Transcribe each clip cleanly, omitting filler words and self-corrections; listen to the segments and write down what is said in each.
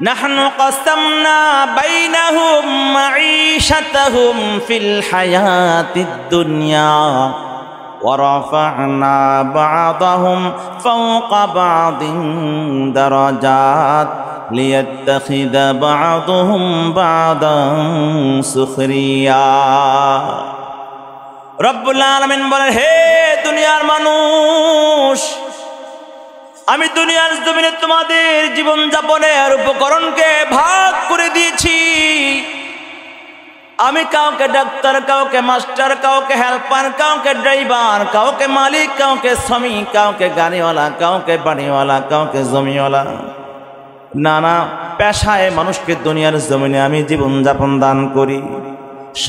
নাহনু কাসামনা বাইনাহুম মাঈশাতাহুম ফিল হায়াতিদ দুনিয়া ওয়া রাফা'না বা'দাহুম ফাওকা বা'দিন দারাজাত লিয়াত্তাখিযা বা'দুহুম বা'দান সুখরিয়া। রব্বুল আলামিন বলেন, হে দুনিয়ার মানুষ, আমি দুনিয়ার জমিনে তোমাদের জীবন যাপনের উপকরণকে ভাগ করে দিয়েছি। আমি কাউকে ডাক্তার, কাউকে মাস্টার, কাউকে হেল্পার, কাউকে ড্রাইভার, কাউকে মালিক, কাউকে শ্রমিক, কাউকে গাড়িওয়ালা, কাউকে বাড়িওয়ালা, কাউকে জমিওয়ালা, নানা পেশায় মানুষকে দুনিয়ার জমিনে আমি জীবন যাপন দান করি।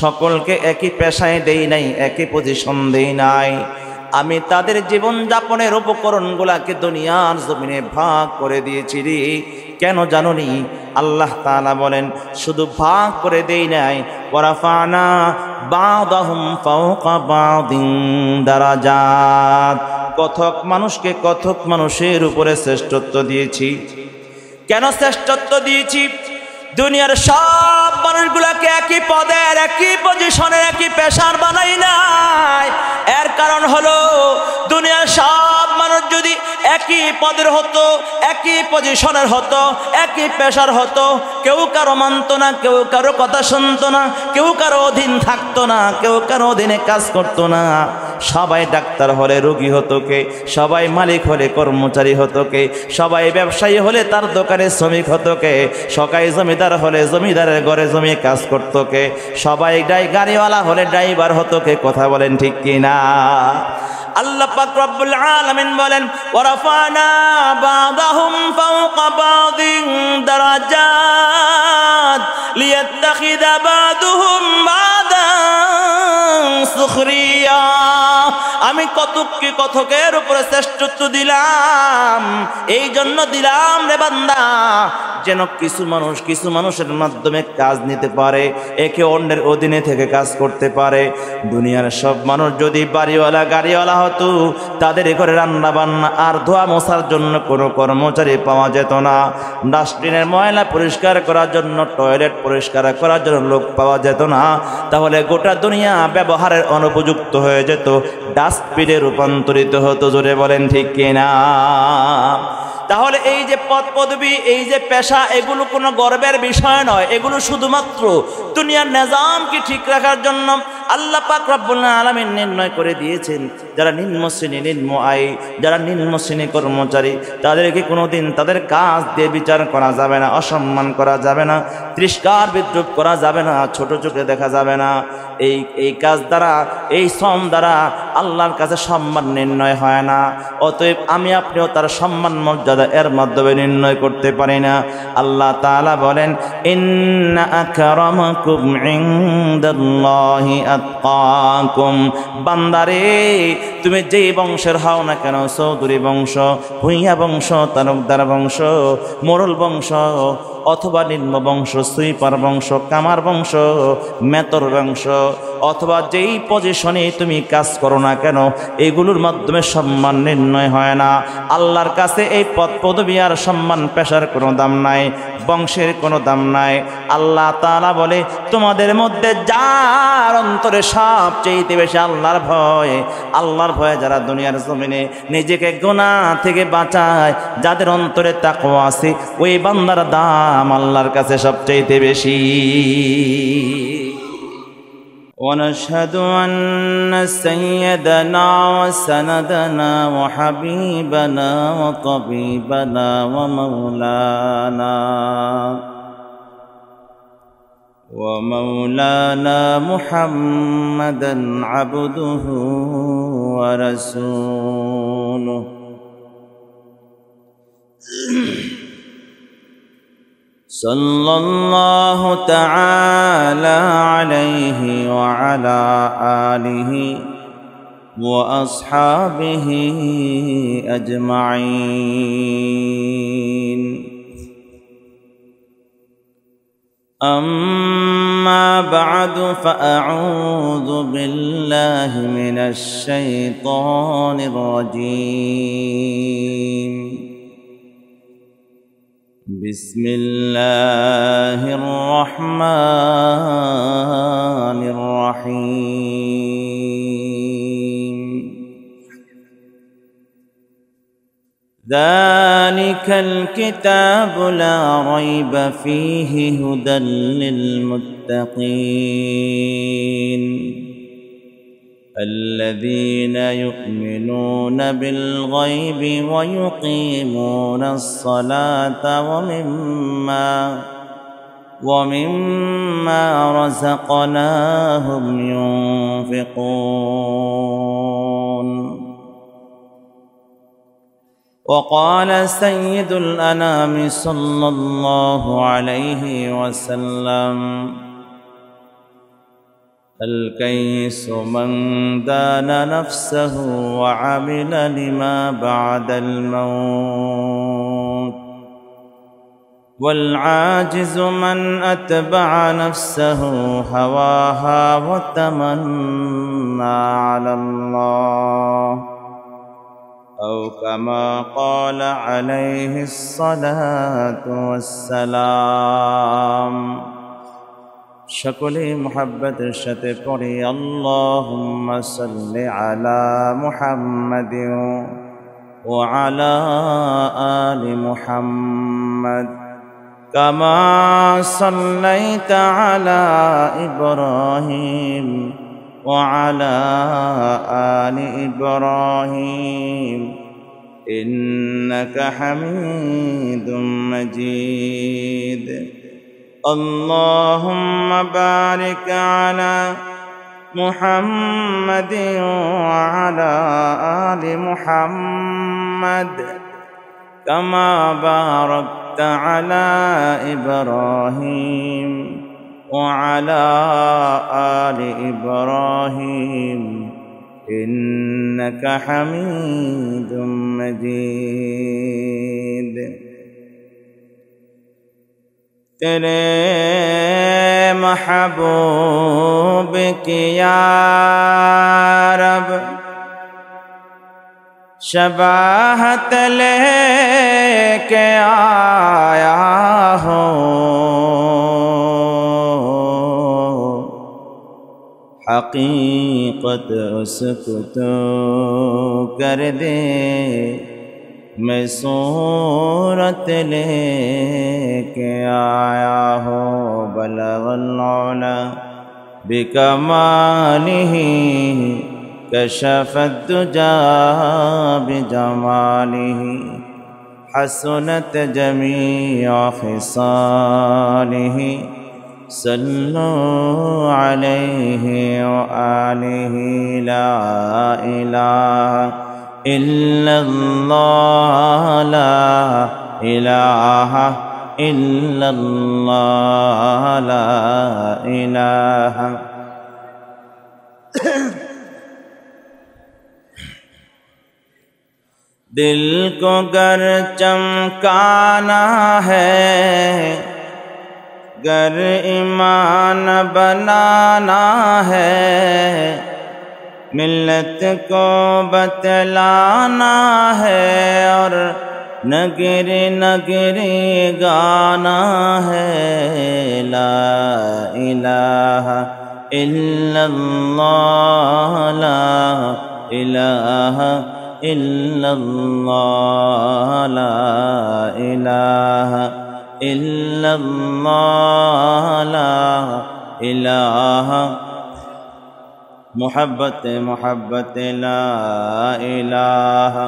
সকলকে একই পেশায় দেই নাই, একই পজিশন দেই নাই। আমি তাদের জীবন যাপনের উপকরণগুলাকে দুনিয়ার জমিনে ভাগ করে দিয়েছি রে। কেন জানুনি? আল্লাহ তাআলা বলেন, শুধু ভাগ করে দেই নাই, ওয়ারাফানা বা'দাহুম ফাওকা বা'দিন দারাজাত, কথক মানুষকে কথক মানুষের উপরে শ্রেষ্ঠত্ব দিয়েছি। কেন শ্রেষ্ঠত্ব দিয়েছি? দুনিয়ার সব মানুষগুলাকে একই পদের, একই পজিশনের, একই পেশার বানাই নাই। এর কারণ হলো, দুনিয়ার সব মানুষ যদি একই পদের হতো, একই পজিশনের হতো, একই পেশার হতো, কেউ কারো মানত না, কেউ কারো কথা শুনতো না, কেউ কারো অধীন থাকতো না, কেউ কারো অধীনে কাজ করতো না। সবাই ডাক্তার হলে রোগী হতো কে, সবাই মালিক হলে কর্মচারী হতো কে, সবাই ব্যবসায়ী হলে তার দোকানে শ্রমিক হতো কে, সবাই জমিদার হলে জমিদারের ঘরে জমি কাজ করতো কে, সবাই গাড়িওয়ালা হলে ড্রাইভার হতো কে। কথা বলেন ঠিক কিনা? আল্লাহ পাক রব্বুল আলামিন বলেন, ওয়ারাফানা বা'দাহুম ফাওকা বা'দিন দারাজাত লিয়াত্তাখিযা বা'দুহুম বা'দান সুখরিয়া। আমি কতককে কথকের উপরে শ্রেষ্ঠত্ব দিলাম, এই জন্য দিলাম রে বান্দা, যেন কিছু মানুষের মাধ্যমে কাজ নিতে পারে, একে অন্যের অধীনে থেকে কাজ করতে পারে। দুনিয়ার সব মানুষ যদি বাড়িওয়ালা গাড়িওয়ালা হতো, তাদের ঘরে রান্না বান্না আর ধোয়া মোছার জন্য কোনো কর্মচারী পাওয়া যেত না, ডাস্টবিনের ময়লা পরিষ্কার করার জন্য, টয়লেট পরিষ্কার করার জন্য লোক পাওয়া যেত না, তাহলে গোটা দুনিয়া ব্যবহারের অনুপযুক্ত হয়ে যেত, ডাস্টবিনে রূপান্তরিত হতো। জোরে বলেন ঠিক কিনা? তাহলে এই যে পদ পদবি, এই যে পেশা, এগুলো কোনো গর্বের বিষয় নয়, এগুলো শুধুমাত্র দুনিয়ার নিজামকে ঠিক রাখার জন্য আল্লাহ পাক রব্বুল আলামিন নির্ণয় করে দিয়েছেন। যারা নিম্ন শ্রেণী, নিম্ন আয়, যারা নিম্ন শ্রেণী কর্মচারী, তাদেরকে কোনোদিন তাদের কাজ দিয়ে বিচার করা যাবে না, অসম্মান করা যাবে না, তিরস্কার বিদ্রুপ করা যাবে না, ছোট চোখে দেখা যাবে না। এই কাজ দ্বারা, এই শ্রম দ্বারা আল্লাহর কাছে সম্মান নির্ণয় হয় না। অতএব আমি আপনিও তার সম্মান মর্যাদা এর মাধ্যমে নির্ণয় করতে পারি না। আল্লাহ তাআলা বলেন, ইন্না আকরামাকুম ইনদাল্লাহি আতকাকুম। বান্দারে, তুমি যেই বংশের হও না কেন, চৌধুরী বংশ, ভূঁইয়া বংশ, তালুকদার বংশ, মোড়ল বংশ, অথবা নিম্ন বংশ, সুইপার বংশ, কামার বংশ, মেতর বংশ, অথবা যেই পজিশনে তুমি কাজ করো না কেন, এগুলোর মাধ্যমে সম্মান নির্ণয় হয় না। আল্লাহর কাছে এই পদ পদবী আর সম্মান পেশার কোনো দাম নাই, বংশের কোনো দাম নাই। আল্লাহ তাআলা বলে, তোমাদের মধ্যে যার অন্তরে সবচেয়ে বেশি আল্লাহর ভয় যারা দুনিয়ার জমিনে নিজেকে গুনাহ থেকে বাঁচায়, যাদের অন্তরে তাকওয়া আছে, ওই বান্দার দাম আল্লাহর কাছে সবচেয়ে বেশি। ونشهد أن سيدنا وسندنا وحبيبنا وطبيبنا ومولانا محمدا عبده ورسوله صلى الله تعالى عليه وعلى آله وأصحابه أجمعين. أما بعد فأعوذ بالله من الشيطان الرجيم. بسم الله الرحمن الرحيم ذلك الكتاب لا ريب فيه هدى للمتقين الذين يؤمنون بالغيب ويقيمون الصلاة ومما رزقناهم ينفقون وقال سيد الأنام صلى الله عليه وسلم الكيس من دان نفسه وعمل لما بعد الموت والعاجز من أتبع نفسه هواها وتمنى على الله أو كما قال عليه الصلاة والسلام সকলে মুহাব্বতের সাথে পড়ি আল্লাহুম্মা সাল্লি আলা মুহাম্মাদিন ওয়া আলা আলি মুহাম্মাদ কামা সাল্লাইতা আলা ইব্রাহিম ওয়া আলা আলি ইব্রাহিম ইন্নাকা হামিদুম মাজিদ اللهم بارك على محمد وعلى آل محمد كما باركت على إبراهيم وعلى آل إبراهيم إنك حميد مجيد तेरे महबूब की या रब शबाहत लेके आया हो हकीकत उसको तो कर दे मैं सूरत लेके आया हो बलगल औला बिकमालिही कशफत दुजा बिजमालिही हसनत जमीअ खिसालिही सल्लु अलैहि व आलिहि ला इलाहा इल्लल्लाह ला इलाहा इल्लल्लाह ला इलाहा दिल को गर चमकाना है गर ईमान बनाना है मिल्लत को बतलाना है और नगरी नगरी गाना है ला इलाहा इल्लल्लाह ला इलाहा इल्लल्लाह ला इलाहा इल्लल्लाह ला इलाहा मोहब्बत मोहब्बत ला इलाहा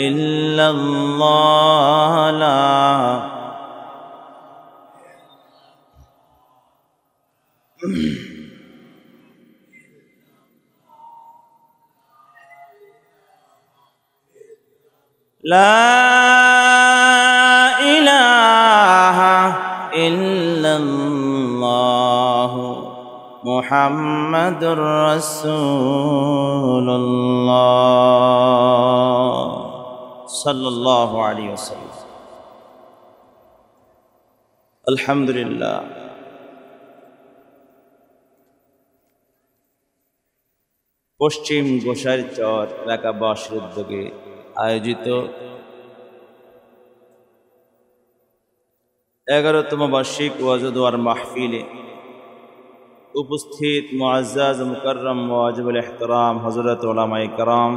इल्लल्लाह ला ला इलाहा इल्लल्लाह मुहम्मदुर रसूलुल्लाह सल्लल्लाहु अलैहि वसल्लम। अल्हम्दुलिल्लाह পশ্চিম গোসাইরচর এলাকাবাসীর উদ্যোগে আয়োজিত 11তম বার্ষিক ওয়াজ ও দোয়ার মাহফিলে উপস্থিত মুআজ্জাজ মুকাররম ওয়াজিবুল ইহতিরাম হযরত উলামায়ে কেরাম,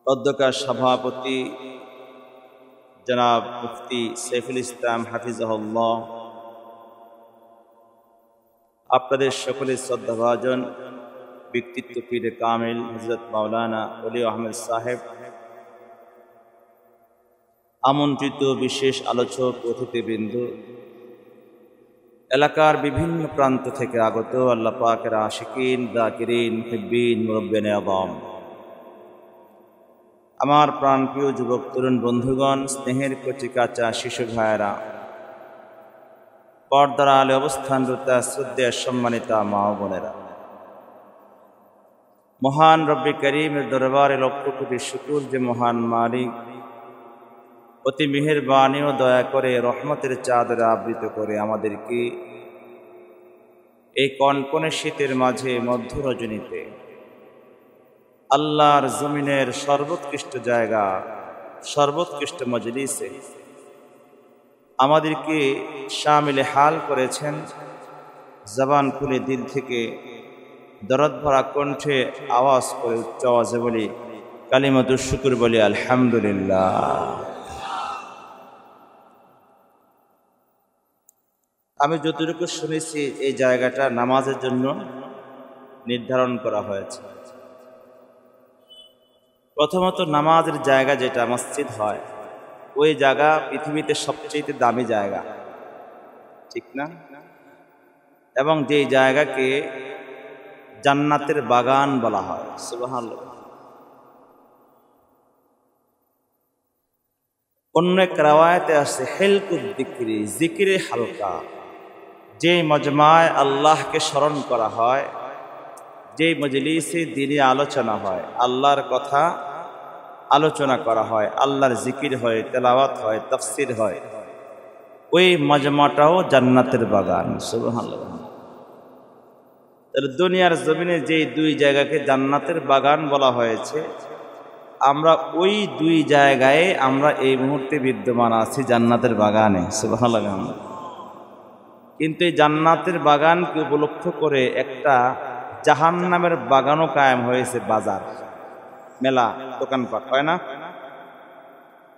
অধ্যক্ষ সভাপতি জনাব মুফতি সাইফুল ইসলাম হাফিজাহুল্লাহ, আপনাদের সকলের শ্রদ্ধাভাজন ব্যক্তিত্ব পীরে কামিল হযরত মাওলানা ওলি আহমেদ সাহেব, আমন্ত্রিত বিশেষ আলোচক অতিথিবৃন্দ, এলাকার বিভিন্ন প্রান্ত থেকে আগত আল্লাহ পাকের আশিকিন, যাকিরিন, মুহিব্বিন, মুরব্বিয়ানে আযম, আমার প্রাণপ্রিয় যুবক তরুণ বন্ধুগণ, স্নেহের কচিকাঁচা শিশু ভাইয়েরা, পর্দার আলে অবস্থানরত শ্রদ্ধেয় সম্মানিতা মা ও বোনেরা, মহান রব্বে করিমের দরবারে লক্ষ কোটি শুকর যে মহান মালিক অতি মেহেরবানি ও দয়া করে রহমতের চাদরে আবৃত করে আমাদেরকে এই কনকনে শীতের মাঝে মধ্য রজনীতে আল্লাহর জমিনের সর্বোৎকৃষ্ট জায়গা, সর্বোৎকৃষ্ট মজলিসে আমাদেরকে শামিলে হাল করেছেন। জবান খুলে দিল থেকে দরদ ভরা কণ্ঠে আওয়াজ করে উচ্চ আওয়াজে বলি কালিমাতুশ শুকর, বলি আলহামদুলিল্লাহ। আমি যতটুকু শুনেছি এই জায়গাটা নামাজের জন্য নির্ধারণ করা হয়েছে। প্রথমত নামাজের জায়গা যেটা মসজিদ হয়, ওই জায়গা পৃথিবীতে সবচেয়ে দামি জায়গা, ঠিক না? এবং যে জায়গাকে জান্নাতের বাগান বলা হয়, সুবহানাল্লাহ। অন্য এক রাওয়ায়াতে আছে হেলকুদ যিকরি, জিকিরে হালকা, যে মজমায় আল্লাহকে স্মরণ করা হয়, যে মজলিসে দ্বীনি আলোচনা হয়, আল্লাহর কথা আলোচনা করা হয়, আল্লাহর জিকির হয়, তেলাওয়াত হয়, তাফসির হয়, ওই মজমাটাও জান্নাতের বাগান, সুবহানাল্লাহ। তাহলে দুনিয়ার জমিনে যে দুই জায়গাকে জান্নাতের বাগান বলা হয়েছে, আমরা ওই দুই জায়গায় আমরা এই মুহূর্তে বিদ্যমান আছি, জান্নাতের বাগানে, সুবহানাল্লাহ। কিন্তু এই জান্নাতের বাগানকে উপলক্ষ করে একটা জাহান্নামের বাগানও কায়েম হয়েছে, বাজার, মেলা, দোকানপাট, হয় না?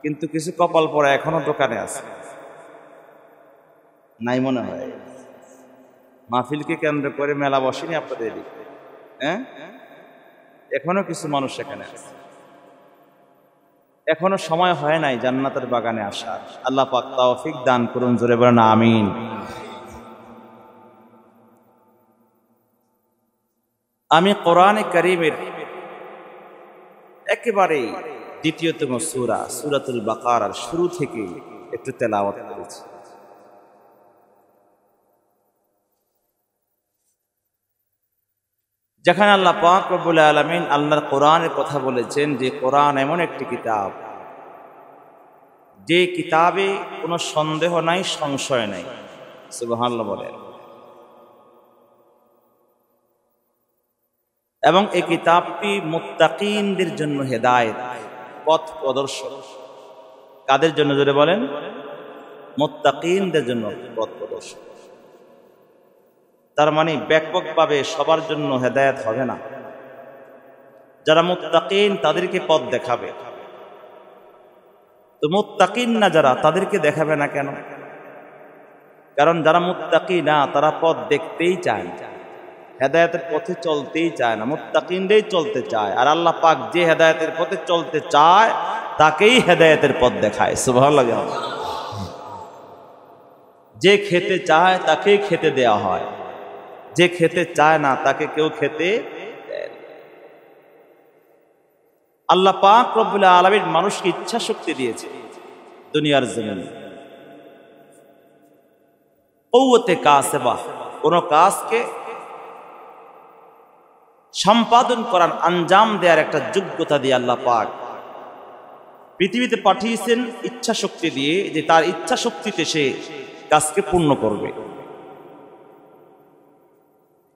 কিন্তু কিছু কপাল পরে এখনো দোকানে আছে, নাই মনে হয়। মাহফিলকে কেন্দ্র করে মেলা বসেনি আপনাদের এদিকে? হ্যাঁ, এখনো কিছু মানুষ এখানে আছে, এখনো সময় হয় নাই জান্নাতের বাগানে আসার। আল্লাহ পাক তৌফিক দান করুন, জোরে বলেন আমিন। আমি কোরআনে কারীমের একেবারে দ্বিতীয়তম সূরা সূরাতুল বাকারার শুরু থেকে একটু তেলাওয়াত করেছি। যেখানে আল্লাহ পাক রব্বুল আলামিন আল্লাহর কোরআনের কথা বলেছেন যে কোরআন এমন একটি কিতাব, যে কিতাবে কোনো সন্দেহ নাই, সংশয় নাই, সুবহানাল্লাহ বলেন। এবং এই কিতাবটি মুত্তাকিনদের জন্য হেদায়েত, পথ প্রদর্শক। কাদের জন্য জোরে বলেন? মুত্তাকিনদের জন্য পথ প্রদর্শক। তার মানে ব্যাপকভাবে সবার জন্য হেদায়েত হবে না। যারা মুত্তাকিন তাদেরকে পথ দেখাবে, তো মুত্তাকিন না যারা, তাদেরকে দেখাবে না কেন? কারণ যারা মুত্তাকি না তারা পথ দেখতেই চায় না, হেদায়েতের পথে চলতেই চায় না, মুত্তাকিনরাই চলতে চায়। আর আল্লাহ পাক যে হেদায়েতের পথে চলতে চায় তাকেই হেদায়েতের পথ দেখায়, সুবহানাল্লাহ। যে খেতে চায় তাকেই খেতে দেয়া হয়, যে খেতে চায় না তাকে কেউ খেতে দেয় না। আল্লাহ পাক রব্বুল আলামিন মানুষকে ইচ্ছা শক্তি দিয়েছে দুনিয়ার জমিনে, কওয়াতে কাসেবা, কোন কাজকে সম্পাদন করার, আঞ্জাম দেওয়ার একটা যোগ্যতা দিয়ে আল্লাহ পাক পৃথিবীতে পাঠিয়েছেন ইচ্ছা শক্তি দিয়ে, যে তার ইচ্ছা শক্তিতে সে কাজকে পূর্ণ করবে।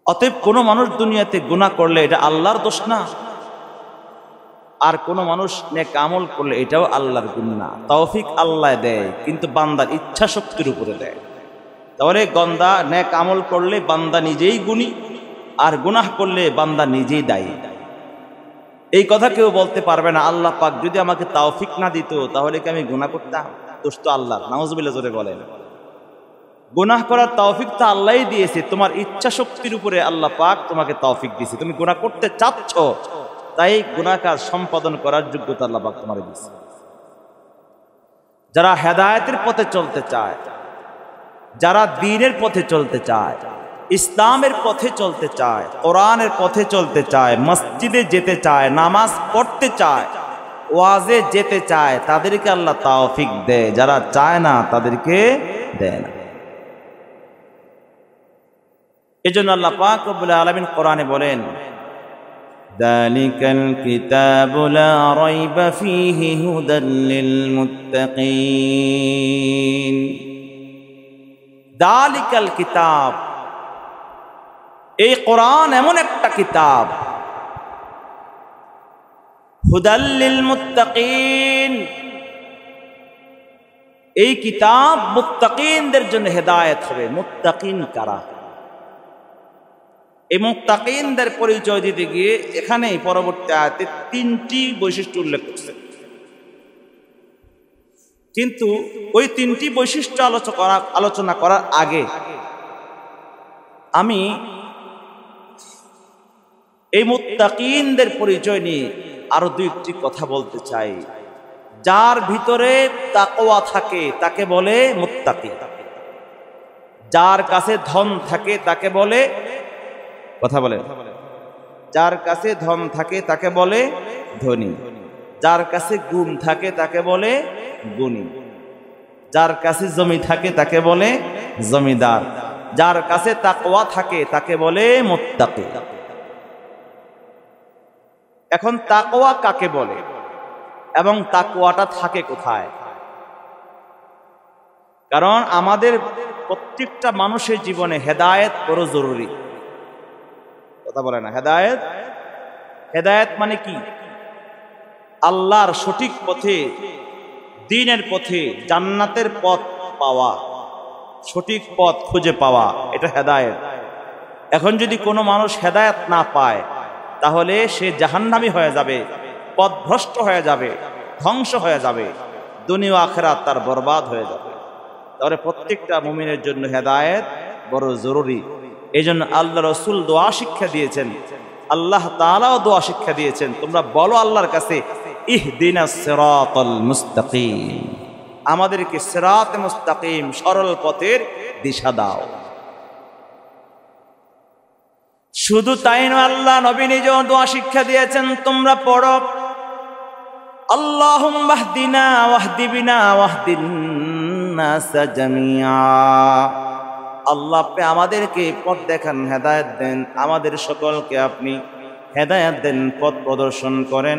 অতএব কোনো মানুষ দুনিয়াতে গুনাহ করলে এটা আল্লাহর দোষ না, আর কোনো মানুষ নেক আমল করলে এটাও আল্লাহর গুণ না, তৌফিক আল্লাহ দেয়, কিন্তু বান্দার ইচ্ছা শক্তির উপরে দেয়। তাহলে গন্দা নেক আমল করলে বান্দা নিজেই গুণী, আর গুনাহ করলে বান্দা নিজেই দায়ী। এই কথা কেউ বলতে পারবে না আল্লাহ পাক যদি আমাকে তৌফিক না দিত তাহলে কি আমি গুনাহ করতাম? দোষ তো আল্লাহর। নাউজুবিল্লাহ জোরে বলেন। গুনাহ করার তৌফিক তো আল্লাহই দিয়েছে, তোমার ইচ্ছা শক্তির উপরে আল্লাহ পাক তোমাকে তৌফিক দিয়েছে। তুমি গুনাহ করতে চাচ্ছ, তাই গুনাহকাজ সম্পাদন করার যোগ্যতা আল্লাহ পাক তোমাকে দিয়েছে। যারা হেদায়েতের পথে চলতে চায়, যারা দ্বীনের পথে চলতে চায়, ইসলামের পথে চলতে চায়, কোরআনের পথে চলতে চায়, মসজিদে যেতে চায়, নামাজ পড়তে চায়, ওয়াজে যেতে চায়, তাদেরকে আল্লাহ তৌফিক দেয়। যারা চায় না তাদেরকে দেয় না। এজন্য আল্লাহ পাক রব্বুল আলামিন কোরআনে বলেন, যালিকাল কিতাবু লা রাইবা ফীহি হুদাল লিল মুত্তাকিন। যালিকাল কিতাব, এই কোরআন এমন একটা কিতাব, হুদাল লিল মুত্তাকিন, এই কিতাব মুত্তাকিনদের জন্য হেদায়েত হবে। মুত্তাকিন কারা? এই মুত্তাকিনদের পরিচয় দিতে গিয়ে এখানে পরবর্তী আয়াতে 3টি বৈশিষ্ট্য উল্লেখ করছে, কিন্তু ওই 3টি বৈশিষ্ট্য আলোচনা করার আগে আমি এই মুত্তাকিনদের পরিচয় নিয়ে আরো 2টি কথা বলতে চাই। যার ভিতরে তাকওয়া থাকে তাকে বলে মুত্তাকি। যার কাছে ধন থাকে তাকে বলে, কথা বলে, যার কাছে ধন থাকে তাকে বলে ধনী। যার কাছে গুণ থাকে তাকে বলে গুণী। যার কাছে জমি থাকে তাকে বলে জমিদার। যার কাছে তাকওয়া থাকে তাকে বলে মুত্তাকি। এখন তাকওয়া কাকে বলে এবং তাকওয়াটা থাকে কোথায়? কারণ আমাদের প্রত্যেকটা মানুষের জীবনে হেদায়েত বড় জরুরি। কথা বলে না? হেদায়েত, হেদায়েত মানে কি? আল্লাহর সঠিক পথে, দ্বীনের পথে, জান্নাতের পথ পাওয়া, সঠিক পথ খুঁজে পাওয়া, এটা হেদায়েত। এখন যদি কোনো মানুষ হেদায়েত না পায় তাহলে সে জাহান্নামী হয়ে যাবে, পথভ্রষ্ট হয়ে যাবে, ধ্বংস হয়ে যাবে, দুনিয়া আখিরাত তার বরবাদ হয়ে যাবে। তাহলে প্রত্যেকটা মুমিনের জন্য হেদায়েত বড় জরুরি। এই জন্য আল্লাহ রসুল দোয়া শিক্ষা দিয়েছেন, আল্লাহ তাআলাও দোয়া শিক্ষা দিয়েছেন, তোমরা বলো আল্লাহর কাছে, ইহদিনাস সিরাতাল মুস্তাকিম, আমাদেরকে সিরাতে মুস্তাকিম, সরল পথের দিশা দাও। শুধু তাই নয়, আল্লাহ নবী নিজেও দোয়া শিক্ষা দিয়েছেন, তোমরা পড়ো, আল্লাহুম্মা ইহদিনা ওয়াহদি বিনা ওয়াহদিন নাস জামিআ। আল্লাহ আপনি আমাদেরকে পথ দেখান, হেদায়েত দেন, আমাদের সকলকে আপনি হেদায়েত দেন, পথ প্রদর্শন করেন,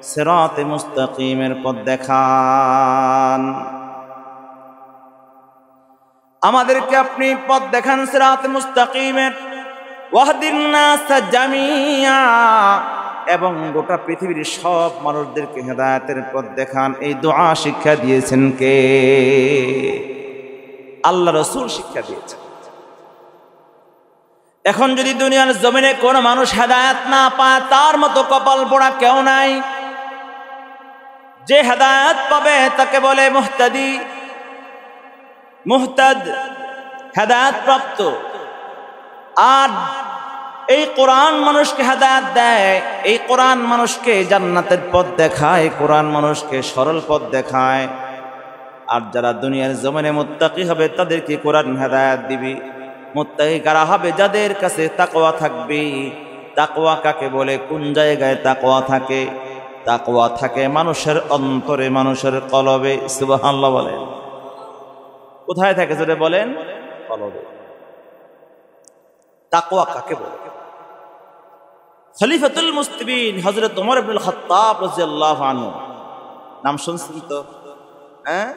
সিরাতে মুস্তাকিমের পথ দেখান, আমাদেরকে আপনি পথ দেখান সিরাতে মুস্তাকিমের। ওয়াহদিন নাস জামিআ, এবং গোটা পৃথিবীর সব মানুষদেরকে হেদায়েতের পথ দেখান। এই দোয়া শিক্ষা দিয়েছেন কে? আল্লাহ রসুল শিক্ষা দিয়েছেন। এখন যদি দুনিয়ার জমিনে কোনো মানুষ হেদায়েত না পায়, তার মতো কপাল পোড়া কেউ নাই। যে হেদায়েত পাবে তাকে বলে মুহতাদি, মুহতাদ, হেদায়েত প্রাপ্ত। আর এই কোরআন মানুষকে হেদায়েত দেয়, এই কোরআন মানুষকে জান্নাতের পথ দেখায়, কোরআন মানুষকে সরল পথ দেখায়। আর যারা দুনিয়ার জমিনে মুত্তাকি হবে তাদেরকে কোরআন হেদায়েত দিবে। মুত্তাকি কারা হবে? যাদের কাছে তাকওয়া থাকবে। তাকওয়া কাকে বলে? কোন জায়গায় তাকওয়া থাকে? তাকওয়া থাকে মানুষের অন্তরে, মানুষের কলবে। সুবহানাল্লাহ বলেন। কোথায় থাকে যদি বলেন? কলবে। তাকওয়া কাকে বলে? খলিফাতুল মুসলিমিন হযরত ওমর ইবনুল খাত্তাব রাদিয়াল্লাহু আনহু নাম শুনছেন তো? হ্যাঁ,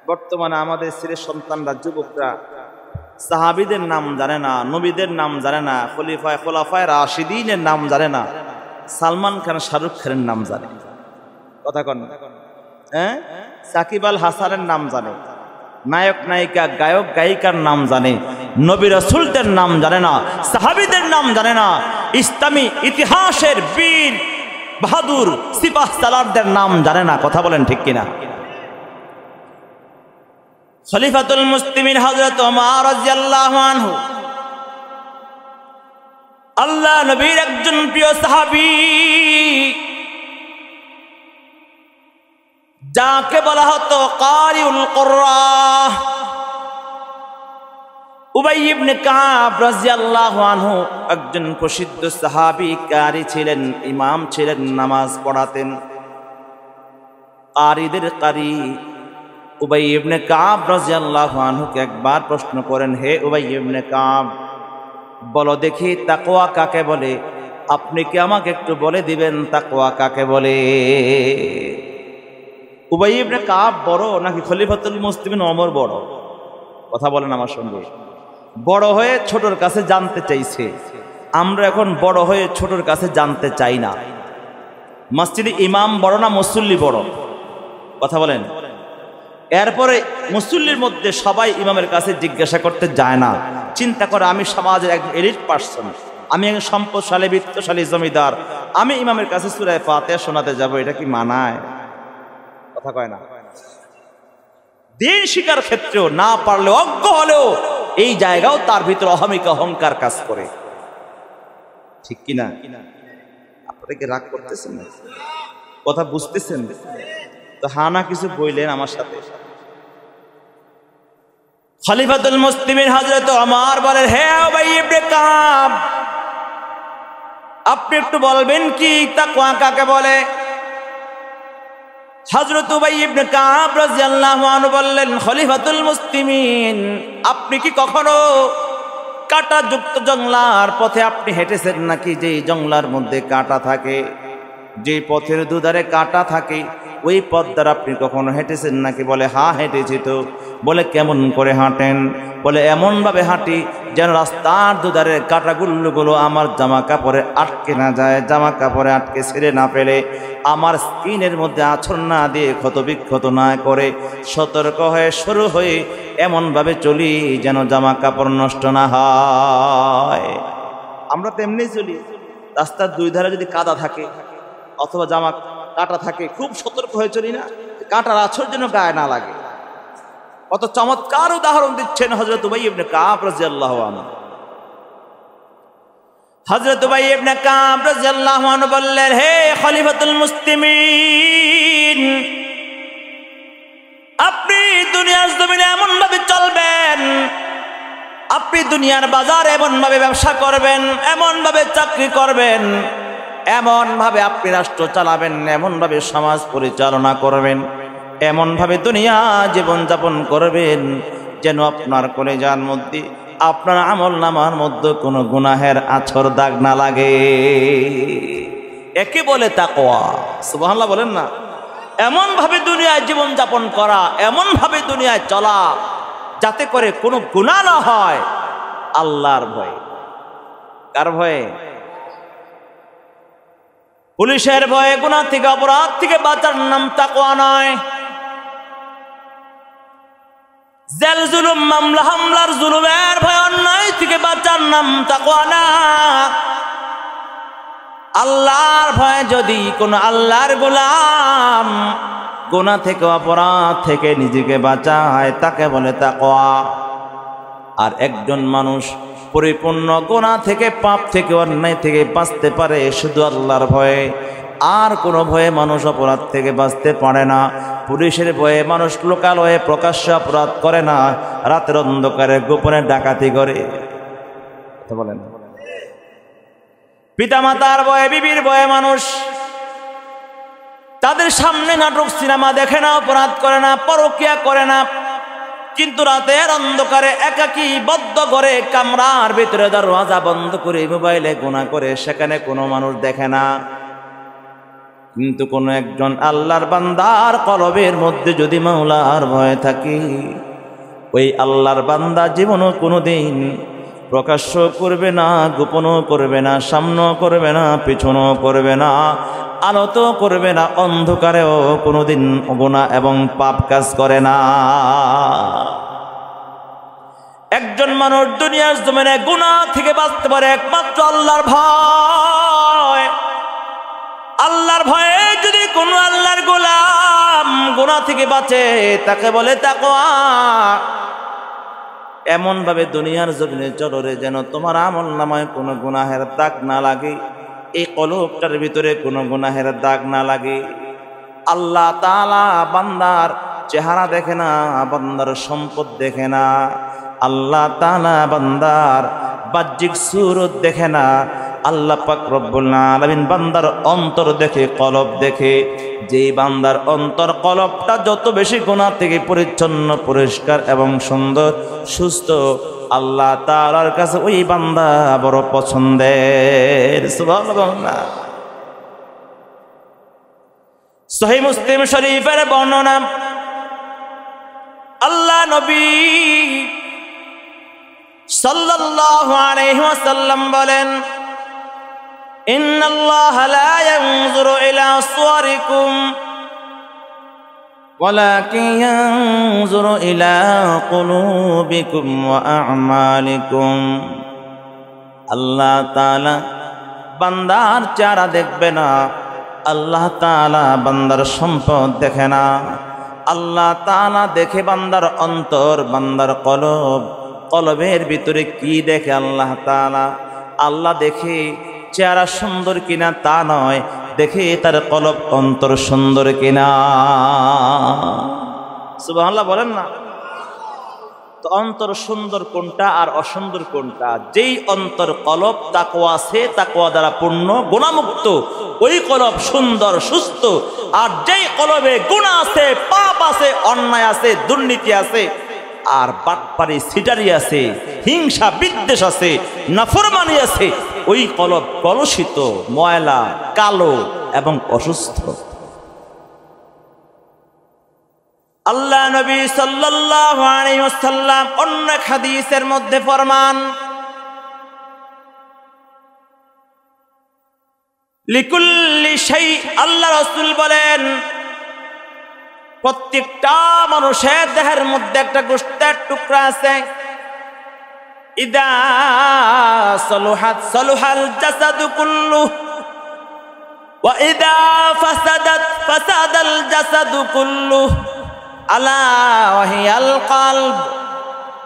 বর্তমানে আমাদের ছেলের সন্তানরা, যুবকরা সাহাবীদের নাম জানে না, নবীদের নাম জানে না, খোলাফায়ে রাশিদিনের নাম জানে না। সালমান খান শাহরুখ খানের নাম জানে, কথা কন, হ্যাঁ, সাকিব আল হাসানের নাম জানে, নায়ক নায়িকা গায়ক গায়িকার নাম জানে, নবী রাসূলদের নাম জানে না, সাহাবীদের নাম জানে না, ইসলামী ইতিহাসের বীর বাহাদুর সিপাহ সালারদের নাম জানে না। কথা বলেন ঠিক কিনা? খলিফাতুল মুসলিমিন হযরত ওমর রাদিয়াল্লাহু আনহু আল্লাহ নবীর একজন প্রিয় সাহাবী, যাকে বলা হতো কারিউল কুররা। উবাই ইবনে কাব রাদিয়াল্লাহু আনহু একজন প্রসিদ্ধ সাহাবী, কারি ছিলেন, ইমাম ছিলেন, নামাজ পড়াতেন, কারিদের কারি। উবাই ইবনে কাব রাদিয়াল্লাহু আনহুকে একবার প্রশ্ন করেন, হে উবাই ইবনে কাব, বলো দেখি তাকওয়া কাকে বলে? আপনি কি আমাকে একটু বলে দিবেন তাকওয়া কাকে বলে? উবাই ইবনে কাব বড় নাকি খলিফাতুল মুসলিমিন ওমর বড়? কথা বলেন আমার সঙ্গে। বড় হয়ে ছোটর কাছে জানতে চাইছে। আমরা এখন বড় হয়ে ছোটর কাছে জানতে চাই না। মসজিদে ইমাম বড় না মুসল্লি বড়? কথা বলেন। এরপরে মুসল্লির মধ্যে সবাই ইমামের কাছে জিজ্ঞাসা করতে যায় না, চিন্তা করে আমি সমাজের এক এলিট পার্সন, আমি একজন সম্পদশালী বিত্তশালী জমিদার, আমি ইমামের কাছে সূরা ফাতিহা শোনাতে যাব, এটা কি মানায়? কথা কয় না। দিন শিকার ক্ষেত্রেও না পারলে, অজ্ঞ হলেও এই জায়গাও তার ভিতরে অহংকার কাজ করে, ঠিক কিনা? আপনারা কি রাগ করতেছেন না? কথা বুঝতেছেন তো? হানা কিছু বললেন আমার সাথে। খলিফাতুল মুসলিমিন হযরত ওমর বলেন, হে উবাই ইবনে কাব, আপনি একটু বলবেন কি তাকওয়া কাকে বলে? হযরত উবাই ইবনে কাব রাদিয়াল্লাহু আনহু বললেন, খলিফাতুল মুসলিমিন, আপনি কি কখনো কাঁটাযুক্ত জংলার পথে আপনি হেঁটেছেন নাকি? যে জংলার মধ্যে কাঁটা থাকে, যে পথের দুধারে কাঁটা থাকে, ওই পথ দ্বারা আপনি কখনো হেঁটেছেন নাকি? বলে হ্যাঁ হেঁটেছি তো। বলে কেমন করে হাঁটেন? বলে এমনভাবে হাঁটি যেন রাস্তার দুধারে কাঁটাগুলো আমার জামা কাপড়ে আটকে না যায়, জামা কাপড়ে আটকে ছিঁড়ে না ফেলে, আমার স্কিনের মধ্যে আছড় না দিয়ে ক্ষত বিক্ষত না করে, সতর্ক হয়ে শুরু হয়ে এমনভাবে চলি যেন জামা কাপড় নষ্ট না হয়। আমরা তো এমনি চলি, রাস্তার দুই ধারে যদি কাদা থাকে অথবা জামা কাঁটা থাকে, খুব সতর্ক হয়ে চলি না, কাঁটার আছর যেন গায়ে না লাগে। কত চমৎকার উদাহরণ দিচ্ছেন হযরত উবাই ইবনে কাব রাদিয়াল্লাহু আনহু। হযরত উবাই ইবনে কাব রাদিয়াল্লাহু আনহু বললেন, হে খলিফাতুল মুসলিমিন, আপনি দুনিয়ার জমিনে এমন ভাবে চলবেন, আপনি দুনিয়ার বাজারে এমন ভাবে ব্যবসা করবেন, এমন ভাবে চাকরি করবেন, এমন ভাবে আপনি রাষ্ট্র চালাবেন, এমন ভাবে সমাজ পরিচালনা করবেন, এমন ভাবে দুনিয়া জীবন যাপন করবেন যেন আপনার কলিজার মধ্যে, আপনার আমল নামার মধ্যে কোনো গুনাহের আছর দাগ না লাগে। একে বলে তাকওয়া। সুবহানাল্লাহ বলেন না? এমন ভাবে দুনিয়ায় জীবন যাপন করা, এমন ভাবে দুনিয়ায় চলা যাতে করে কোনো গুনাহ না হয়। আল্লাহর ভয়ে। কার ভয়ে? পুলিশের ভয়ে, গুনাহ থেকে অপরাধ থেকে বাঁচার নাম তাকওয়া নয়। জেল জুলুম, মামলা হামলার জুলুমের ভয়, অন্যায় থেকে বাঁচার নাম তাকওয়া না। আল্লাহর ভয়ে যদি কোন আল্লাহর গোলাম গুনাহ থেকে অপরাধ থেকে নিজেকে বাঁচায়, তাকে বলে তাকওয়া। আর একজন মানুষ পরিপূর্ণ গুনাহ থেকে, পাপ থেকে, অন্যায় থেকে বাঁচতে পারে শুধু আল্লাহর ভয়ে। আর কোনো ভয়ে মানুষ অপরাধ থেকে বাঁচতে পারে না। পুলিশের ভয়ে মানুষ লোকালয়ে প্রকাশ্যে অপরাধ করে না, রাতের অন্ধকারে গোপনে ডাকাতি করে। বলেন। পিতামাতার ভয়ে, বিবির ভয়ে মানুষ তাদের সামনে নাটক সিনেমা দেখে না, অপরাধ করে না, পরকীয়া করে না। কিন্তু রাতের অন্ধকারে একাকী বদ্ধ করে কামরার ভিতরে দরওয়াজা বন্ধ করে মোবাইলে গুনাহ করে, সেখানে কোনো মানুষ দেখে না। কিন্তু কোন একজন আল্লাহর বান্দার কলবের মধ্যে যদি মাওলার ভয় থাকে, ওই আল্লাহর বান্দা জীবনও কোনোদিন প্রকাশ্য করবে না, গোপনও করবে না, সামনেও করবে না, পিছনেও করবে না, আলোতেও করবে না, অন্ধকারেও কোনোদিন গুনাহ এবং পাপ কাজ করে না। একজন মানুষ দুনিয়ার জমিনে গুনাহ থেকে বাঁচতে পারে একমাত্র আল্লাহর ভয়। আল্লাহর ভয়ে যদি কোনো আল্লাহর গোলাম গুনাহ থেকে বাঁচে, তাকে বলে তাকওয়া। এমন ভাবে দুনিয়ার জমিনে চলো রে যেন তোমার আমল নামায় কোনো গুনাহের দাগ না লাগে, এই কলবটার ভিতরে কোনো গুনাহের দাগ না লাগে। আল্লাহ তাআলা বান্দার চেহারা দেখে না, বান্দার সম্পদ দেখে না। আল্লাহ তাআলা বান্দার বাহ্যিক সুরত দেখে না। আল্লাহ পাক রব্বুল আলামিন বান্দার অন্তর দেখে, কলব দেখে। যেই বান্দার অন্তর কলবটা যত বেশি গুনাহ থেকে পরিচ্ছন্ন, পরিষ্কার এবং সুন্দর, সুস্থ, আল্লাহ তাআলার কাছে ওই বান্দা বড় পছন্দের। সুবহানাল্লাহ। সহিহ মুসলিম শরীফের বর্ণনা, আল্লাহ নবী সাল্লাল্লাহু আলাইহি ওয়াসাল্লাম বলেন, ইন্নাল্লাহা লা ইয়ানজুরু ইলা সুওয়ারিকুম ওয়ালাকিন ইয়ানজুরু ইলা কুলুবিকুম ওয়া আ'মালিকুম। আল্লাহ তাআলা বান্দার চেহারা দেখবে না, আল্লাহ তাআলা বান্দার সম্পদ দেখে না। আল্লাহ তাআলা দেখে বান্দার অন্তর, বান্দার কলব। কলবের ভিতরে কি দেখে আল্লাহ তাআলা? আল্লাহ দেখে চেহারা সুন্দর কিনা তা নয়, দেখে তার কলব, অন্তর সুন্দর কিনা। সুবহানাল্লাহ বলেন না? তো অন্তর সুন্দর কোনটা আর অসুন্দর কোনটা? যেই অন্তর কলব তাকওয়া আছে, তাকওয়া দ্বারা পূর্ণ, গুনাহমুক্ত, ওই কলব সুন্দর, সুস্থ। আর যেই কলবে গুনাহ আছে, পাপ আছে, অন্যায় আছে, দুর্নীতি আছে, আর বাটপারি, সিটারি আছে, হিংসা বিদ্বেষ আছে, নাফরমানি আছে, ওই কলব কলুষিত, ময়লা, কালো এবং অসুস্থ। আল্লাহ নবী সাল্লাল্লাহু আলাইহি ওয়াসাল্লাম অন্য হাদিসের মধ্যে ফরমান, লিকুল্লি শাই, আল্লাহ রাসূল বলেন, প্রত্যেকটা মানুষের দেহের মধ্যে একটা গোশতের টুকরা আছে। ইদা সালুহাত সালুহাল জাসাদু কুল্লু ওয়া ইদা ফাসাদাত ফাসাদাল জাসাদু কুল্লু আলা ওয়া হিয়াল কলব।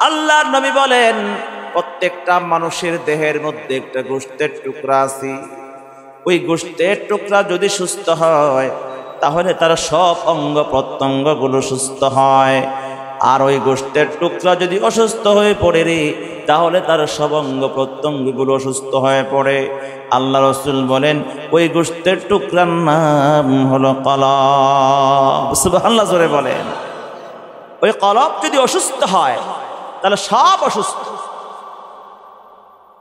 আল্লাহর নবী বলেন, প্রত্যেকটা মানুষের দেহের মধ্যে একটা গোশতের টুকরা আছে। ওই গোশতের টুকরা যদি সুস্থ হয়, তাহলে তার সব অঙ্গ প্রত্যঙ্গগুলো সুস্থ হয়। আর ওই গোশতের টুকরা যদি অসুস্থ হয়ে পড়ে রে, তাহলে তার সব অঙ্গ প্রত্যঙ্গগুলো অসুস্থ হয়ে পড়ে। আল্লাহ রাসূল বলেন, ওই গোশতের টুকরার নাম হলো কলব। সুবহানাল্লাহ জোরে বলেন। ওই কলব যদি অসুস্থ হয়, তাহলে সব অসুস্থ।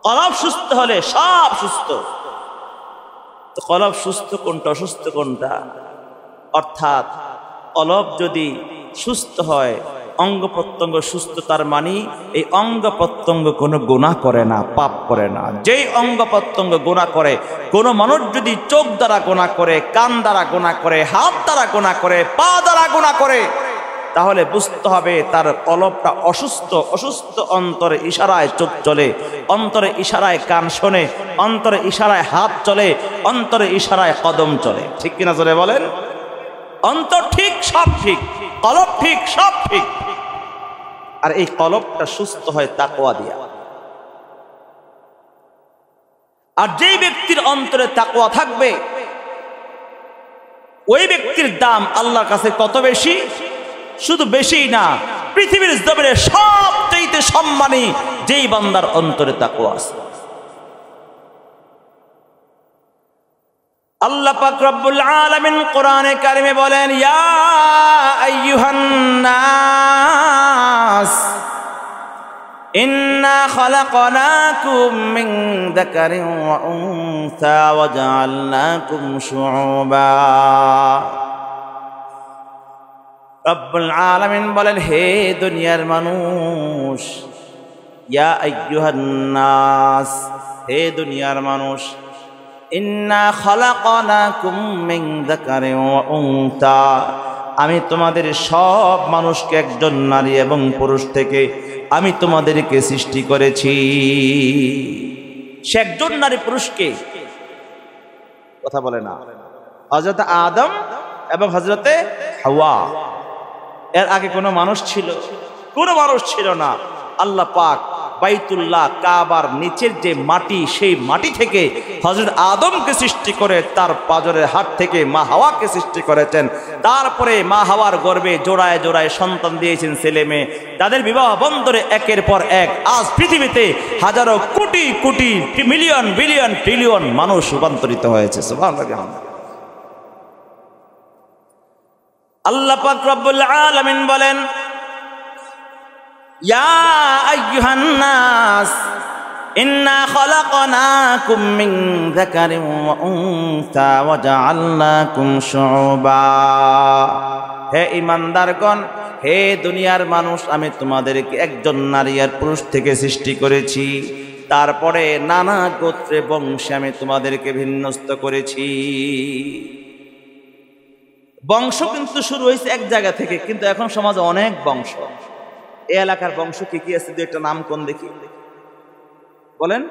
কলব সুস্থ হলে সব সুস্থ। তো কলব সুস্থ কোনটা, অসুস্থ কোনটা? অর্থাৎ কলব যদি সুস্থ হয়, অঙ্গ প্রত্যঙ্গ সুস্থ, তার মানে এই অঙ্গ প্রত্যঙ্গ কোনো গুনাহ করে না, পাপ করে না। যেই অঙ্গ প্রত্যঙ্গ গুনাহ করে, কোনো মানুষ যদি চোখ দ্বারা গুনাহ করে, কান দ্বারা গুনাহ করে, হাত দ্বারা গুনাহ করে, পা দ্বারা গুনাহ করে, তাহলে বুঝতে হবে তার কলবটা অসুস্থ। অসুস্থ অন্তরে ইশারায় চোখ চলে, অন্তরে ইশারায় কান শোনে, অন্তরে ইশারায় হাত চলে, অন্তরে ইশারায় কদম চলে। ঠিক কিনা জোরে বলেন? অন্তর ঠিক, সব ঠিক, কলব ঠিক, সব ঠিক। আর এই কলবটা সুস্থ হয় তাকওয়া দিয়া। আর যেই ব্যক্তির অন্তরে তাকওয়া থাকবে, ওই ব্যক্তির দাম আল্লাহর কাছে কত বেশি! শুধু বেশি না, পৃথিবীর জমিনে সবচেয়ে সম্মানী যেই বান্দার অন্তরে তাকওয়া আছে। আল্লাহ পাক রব্বুল আলামিন কোরআনে কারিমে বলেন, ইয়া আইয়ুহান নাস ইন্না খালাকনাকুম মিন যাকারিন ওয়া উনসা ওয়া জাআলনাকুম শুউবা। রব্বুল আলামিন বলেন, হে দুনিয়ার মানুষ, ইয়া আইয়ুহান নাস, হে দুনিয়ার মানুষ, ইন্না খালাকনাকুম মিন যাকারিন ওয়া উনসা, আমি তোমাদের সব মানুষকে একজন নারী এবং পুরুষ থেকে আমি তোমাদেরকে সৃষ্টি করেছি। সে একজন নারী পুরুষকে, কথা বলে না, হযরত আদম এবং হযরতে হাওয়া, এর আগে কোনো মানুষ ছিল? কোনো মানুষ ছিল না। আল্লাহ পাক বাইতুল্লাহ কাবার নিচের যে মাটি, সেই মাটি থেকে হযরত আদমকে সৃষ্টি করে তার পাঁজরের হাত থেকে মা হাওয়াকে সৃষ্টি করেছেন। তারপরে মা হাওয়ার গর্ভে জোড়ায় জোড়ায় সন্তান দিয়েছেন, ছেলে মেয়ে। তাদের বিবাহ বন্ধরে একের পর এক আজ পৃথিবীতে হাজারো crore crore million billion trillion মানুষ রূপান্তরিত হয়েছে। সুবহানাল্লাহ। আল্লাহ পাক রব্বুল আলামিন বলেন, ইয়া আইয়ুহান নাস ইন্না খালাকনাকুম মিন যাকারিন ওয়া উনসা ওয়া জাআলনাকুম শুউবা, হে ঈমানদারগণ, হে দুনিয়ার মানুষ, আমি তোমাদেরকে একজন নারী আর পুরুষ থেকে সৃষ্টি করেছি। তারপরে নানা গোত্রে বংশে আমি তোমাদেরকে বিন্যস্ত করেছি। বংশ কিন্তু শুরু হয়েছে এক জায়গা থেকে, কিন্তু এখন সমাজে অনেক বংশ। এই এলাকার বংশ কি কি আছে? দুই একটা নাম কোন দেখি, বলেন।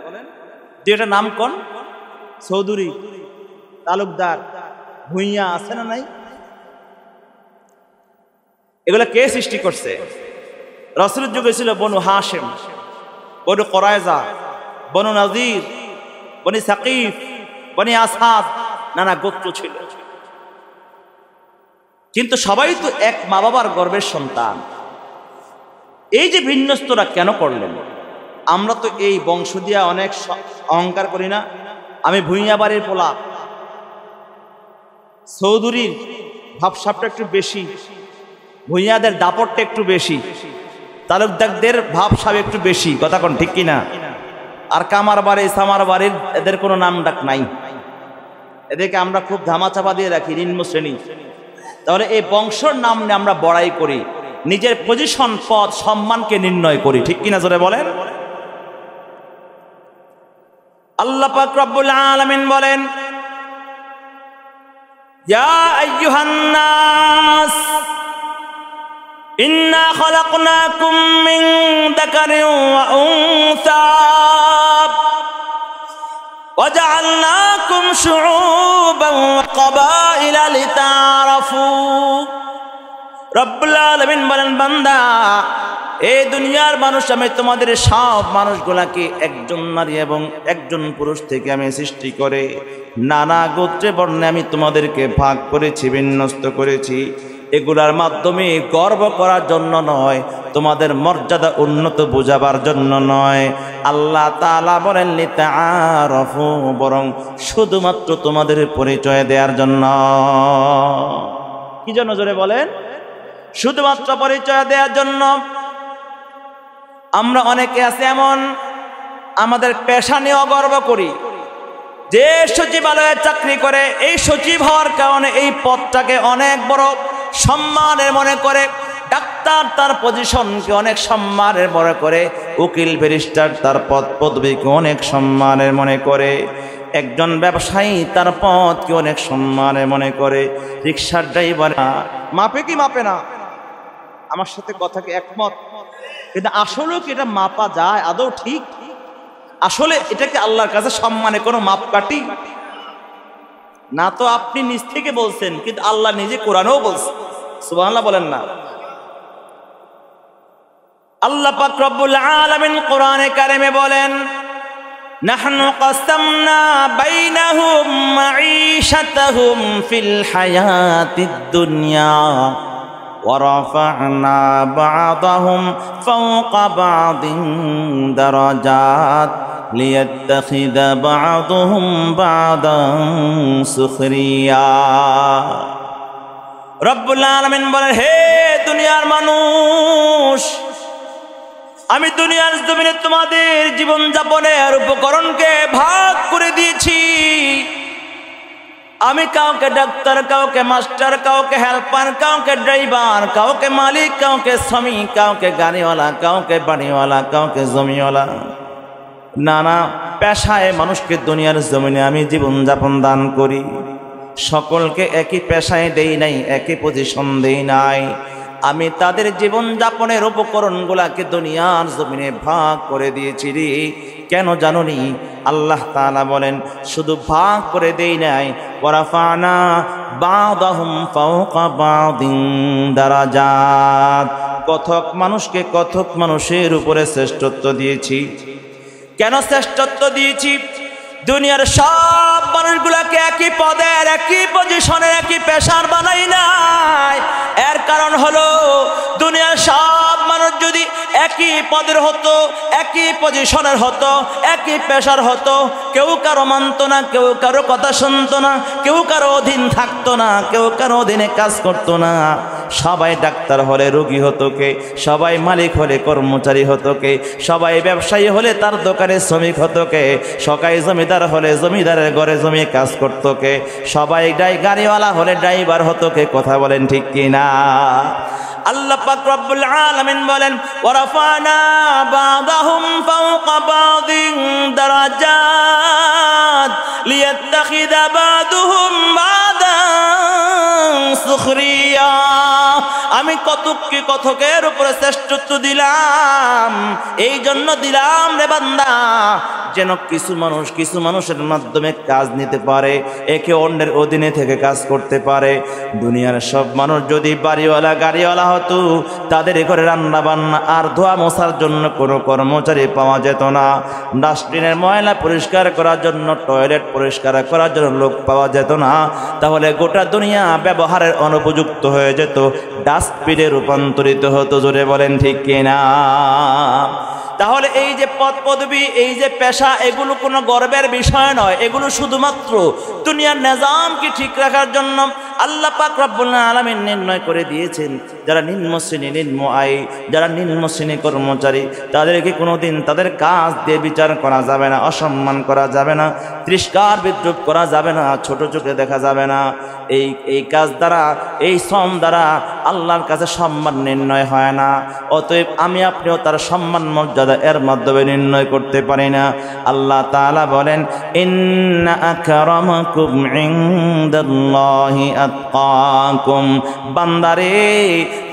দুই একটা নাম কোন? চৌধুরী, তালুকদার, ভুঁইয়া আছে না নাই? এগুলা কে সৃষ্টি করছে? রাসূলের যুগে ছিল বনু হাশিম, বনু কুরাইজা, বনু নাযির, বনি সাকিফ, বনি আসাদ, নানা গোত্র ছিল। কিন্তু সবাই তো এক মা বাবার গর্ভের সন্তান। এই যে ভিন্নস্তরা কেন করলেন? আমরা তো এই বংশ দিয়া অনেক অহংকার করি না। আমি ভুঁইয়া বাড়ির পোলা, চৌধুরীর ভাবসাবটা একটু বেশি, ভুঁইয়াদের দাপটটা একটু বেশি, তালুকদারদের ভাবসাব একটু বেশি, কথা কোন ঠিক কিনা? আর কামার বাড়ি সামার বাড়ির এদের কোনো নাম ডাক নাই, এদেরকে আমরা খুব ধামাচাপা দিয়ে রাখি, নিম্ন শ্রেণী। তাহলে এই বংশর নাম নিয়ে আমরা বড়াই করি, নিজের পজিশন, পদ, সম্মানকে নির্ণয় করি, ঠিক কিনা জোরে বলেন। আল্লাহ পাক রব্বুল আলামিন বলেন, ইয়া আইয়ুহান নাস ইন্না খালাকনাকুম মিন যাকারিন ওয়া উনসা ওয়া জাআলনাকুম শুউবান ওয়া ক্বাবাইলা লিতাআরাফু। রব্বুল আলামিন বলেন, বান্দা, এই দুনিয়ার মানুষ, আমি তোমাদের সব মানুষগুলাকে একজন নারী এবং একজন পুরুষ থেকে আমি সৃষ্টি করে নানা গোত্রে বর্ণে আমি তোমাদেরকে ভাগ করেছি, বিন্যস্ত করেছি। এগুলার মাধ্যমে গর্ব করার জন্য নয়, তোমাদের মর্যাদা উন্নত বোঝাবার জন্য নয়। আল্লাহ তাআলা বলেন লিতাআরাফু, বরং শুধুমাত্র তোমাদের পরিচয় দেওয়ার জন্য। কি জন্য জোরে বলেন? শুধুমাত্র পরিচয় দেওয়ার জন্য। আমরা অনেকে আছে এমন, আমাদের পেশা নিয়েও গর্ব করি। যে সচিবালয়ে চাকরি করে, এই সচিব হওয়ার কারণে এই পদটাকে অনেক বড় সম্মানের মনে করে। ডাক্তার তার পজিশনকে অনেক সম্মানের মনে করে, উকিল ব্যারিস্টার তার পদ পদবিকে অনেক সম্মানের মনে করে, একজন ব্যবসায়ী তার পদকে অনেক সম্মানের মনে করে, রিক্সার ড্রাইভার মাপে কি মাপে না? আমার সাথে কথা কি একমত? কিন্তু আসলেও কি এটা মাপা যায় আদৌ? ঠিক আসলে এটাকে আল্লাহর কাছে সম্মানে কোনো মাপকাঠি না। তো আপনি নিজ থেকে বলছেন, কিন্তু আল্লাহ নিজে কোরআনেও বলছেন। সুবহানাল্লাহ বলেন না? আল্লাহ পাক রব্বুল আলামিন কোরআনে কারিমে বলেন, নাহনু কাসামনা বাইনাহুম মাঈশাতাহুম ফিল হায়াতিদ দুনিয়া ওয়ারাফা'না বা'দাহুম ফাওকা বা'দিন দারাজাত লিয়াত্তাখিযা বা'দুহুম বা'দান সুখরিয়া। রব্বুল আলামিন বলেন, হে দুনিয়ার মানুষ, আমি দুনিয়ার জমিনে তোমাদের জীবন যাপনের উপকরণকে ভাগ করে দিয়েছি। আমি কাউকে ডাক্তার, কাউকে মাস্টার, কাউকে হেল্পার, কাউকে ড্রাইভার, কাউকে মালিক, কাউকে শ্রমিক, কাউকে গাড়িওয়ালা, কাউকে বাড়িওয়ালা, কাউকে জমিওয়ালা, নানা পেশায় মানুষকে দুনিয়ার জমিনে আমি জীবনযাপন দান করি। সকলকে একই পেশায় দেই নাই, একই পজিশন দেই নাই। আমি তাদের জীবনযাপনের উপকরণগুলাকে দুনিয়ার জমিনে ভাগ করে দিয়েছি রে। কেন জানুনি? আল্লাহ তাআলা বলেন শুধু ভাগ করে দেই নাই, ওয়ারাফানা বাদাহুম ফাওকা বাদিন দারাজাত, কথক মানুষকে কথক মানুষের উপরে শ্রেষ্ঠত্ব দিয়েছি। কেন শ্রেষ্ঠত্ব দিয়েছি? দুনিয়ার সব মানুষগুলাকে একই পদের, একই পজিশনের, একই পেশার বানাই নাই। এর কারণ হলো দুনিয়ার সব মানুষ যদি একই পদের হতো, একই পজিশনের হতো, একই পেশার হতো, কেউ কারো মানত না, কেউ কারো কথা শুনতো না, কেউ কারো অধীন থাকতো না, কেউ কারো অধীনে কাজ করতো না। সবাই ডাক্তার হলে রোগী হতো কে, সবাই মালিক হলে কর্মচারী হতো কে, সবাই ব্যবসায়ী হলে তার দোকানে শ্রমিক হতো কে, সবাই জমিদার হলে জমিদারের ঘরে জমি কাজ করতো কে, সবাই গাড়িওয়ালা হলে ড্রাইভার হতো কে। কথা বলেন ঠিক কিনা? আল্লাহ পাক রব্বুল আলামিন বলেন ওয়ারাফানা বাদাহুম ফাওকা বাদিন দারাজাত লিয়াত্তাখিযা বাদুহুম বাদান সুখরিয়া। আমি কতককে কথকের উপরে শ্রেষ্ঠত্ব দিলাম, এই জন্য দিলাম রে বান্দা, যেন কিছু মানুষের মাধ্যমে কাজ নিতে পারে, একে অন্যের অধীনে থেকে কাজ করতে পারে। দুনিয়ার সব মানুষ যদি বাড়িওয়ালা গাড়িওয়ালা হতো, তাদের ঘরে রান্না বান্না আর ধোয়া মোছার জন্য কোনো কর্মচারী পাওয়া যেত না, ডাস্টবিনের ময়লা পরিষ্কার করার জন্য, টয়লেট পরিষ্কার করার জন্য লোক পাওয়া যেত না, তাহলে গোটা দুনিয়া ব্যবহারের অনুপযুক্ত হয়ে যেত, ডাস্টবিনে রূপান্তরিত হতো। জোরে বলেন ঠিক কিনা? তাহলে এই যে পদ পদবি, এই যে পেশা, এগুলো কোনো গর্বের বিষয় নয়, এগুলো শুধুমাত্র দুনিয়ার নিজামকে ঠিক রাখার জন্য আল্লাহ পাক রব্বুল আলামিন নির্ণয় করে দিয়েছেন। যারা নিম্ন শ্রেণী, নিম্ন আয়, যারা নিম্ন শ্রেণী কর্মচারী, তাদেরকে কোনোদিন তাদের কাজ দিয়ে বিচার করা যাবে না, অসম্মান করা যাবে না, তিরস্কার বিদ্রুপ করা যাবে না, ছোট চোখে দেখা যাবে না। এই কাজ দ্বারা, এই শ্রম দ্বারা আল্লাহর কাছে সম্মান নির্ণয় হয় না। অতএব আমি আপনিও তার সম্মান মর্যাদা এর মাধ্যমে নির্ণয় করতে পারি না। আল্লাহ তাআলা বলেন ইন্না আকরামাকুম ইনদাল্লাহি আতকাকুম। বান্দারে,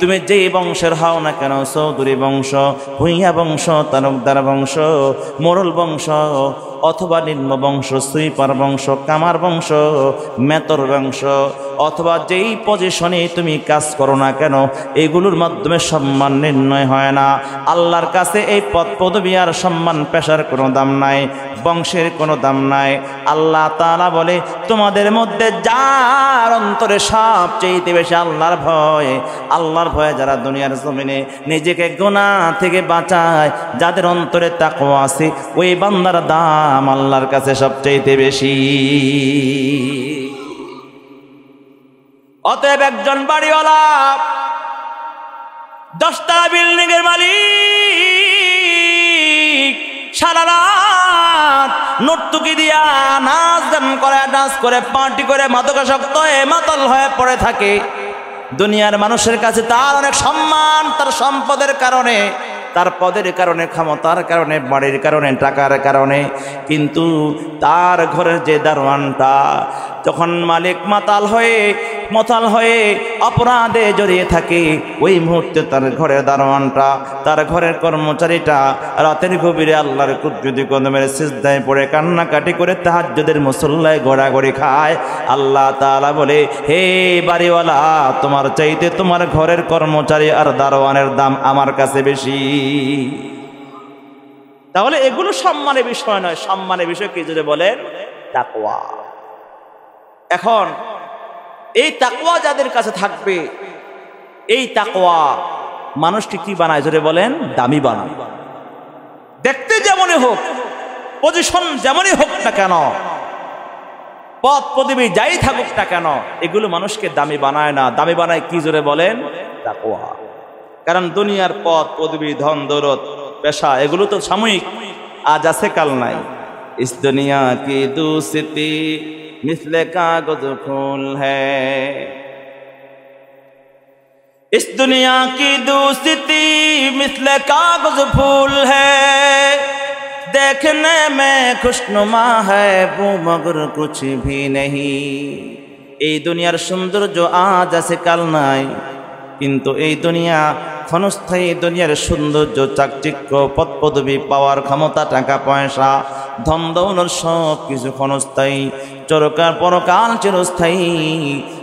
তুমি যেই বংশের হও না কেন, চৌধুরী বংশ, ভূঁইয়া বংশ, তালুকদার বংশ, মোড়ল বংশ, অথবা নিম্ন বংশ, সুইপার বংশ, কামার বংশ, মেতর বংশ, অথবা যেই পজিশনে তুমি কাজ করো না কেন, এগুলোর মাধ্যমে সম্মান নির্ণয় হয় না। আল্লাহর কাছে এই পদ পদবী আর সম্মান পেশার কোনো দাম নাই, বংশের কোনো দাম নাই। আল্লাহ তাআলা বলে তোমাদের মধ্যে যার অন্তরে সবচেয়ে বেশি আল্লাহর ভয় যারা দুনিয়ার জমিনে নিজেকে গুনাহ থেকে বাঁচায়, যাদের অন্তরে তাকওয়া আছে, ওই বান্দার দাম আল্লাহর কাছে সবচেয়ে বেশি। অতএব একজন বাড়িওয়ালা, 10তলা বিল্ডিং এর মালিক, সারা রাত নর্তকী দিয়া নাচ গান করে, ডান্স করে, পার্টি করে, মাদকাসক্ত হয়ে মাতাল হয়ে পড়ে থাকে। দুনিয়ার মানুষের কাছে তার অনেক সম্মান, তার সম্পদের কারণে, তার পদের কারণে, ক্ষমতার কারণে, বাড়ির কারণে, টাকার কারণে। কিন্তু তার ঘরের যে দারোয়ানটা যখন মালিক মাতাল হয়ে অপরাধে জড়িয়ে থাকে, ওই মুহূর্তে তার ঘরের দারোয়ানটা, তার ঘরের কর্মচারীটা রাতের গভীরে আল্লাহর কুদরতি কদমের সিজদায় পড়ে কান্নাকাটি করে তাহাজ্জুদের মুসল্লায় গড়াগড়ি খায়। আল্লাহ তাআলা বলে, হে বাড়িওয়ালা, তোমার চাইতে তোমার ঘরের কর্মচারী আর দারোয়ানের দাম আমার কাছে বেশি। তাহলে এগুলো সম্মানের বিষয় নয়, সম্মানের বিষয় কি যদি বলেন? তাকওয়া। এখন এই তাকওয়া যাদের কাছে থাকবে, এই তাকওয়া মানুষকে কি বানায় জোরে বলেন? দামি বানায়। দেখতে যেমনই হোক, পজিশন যেমনই হোক না কেন, পদ পদবী যাই থাকুক না কেন, এগুলো মানুষকে দামি বানায় না। দামি বানায় কি জোরে বলেন? তাকওয়া। কারণ দুনিয়ার পদ পদবী, ধন দৌলত, পেশা, এগুলো তো সাময়িক, আজ আছে কাল নাই। ইস দুনিয়া কি দুস্তি मिस्ले कागज फूल है। इस दुनिया की दोस्ती मिस्ले कागज फूल है, देखने में खुशनुमा है वो मगर कुछ भी नहीं। এই দুনিয়ার সৌন্দর্য আজ আছে কাল নাই, কিন্তু এই দুনিয়া ক্ষণস্থায়ী। দুনিয়ার সৌন্দর্য, চাকচিক্য, পদ পদবি, পাওয়ার ক্ষমতা, টাকা পয়সা, ধন দৌলত সব কিছু ক্ষণস্থায়ী। চরকাল পরকাল চিরস্থায়ী।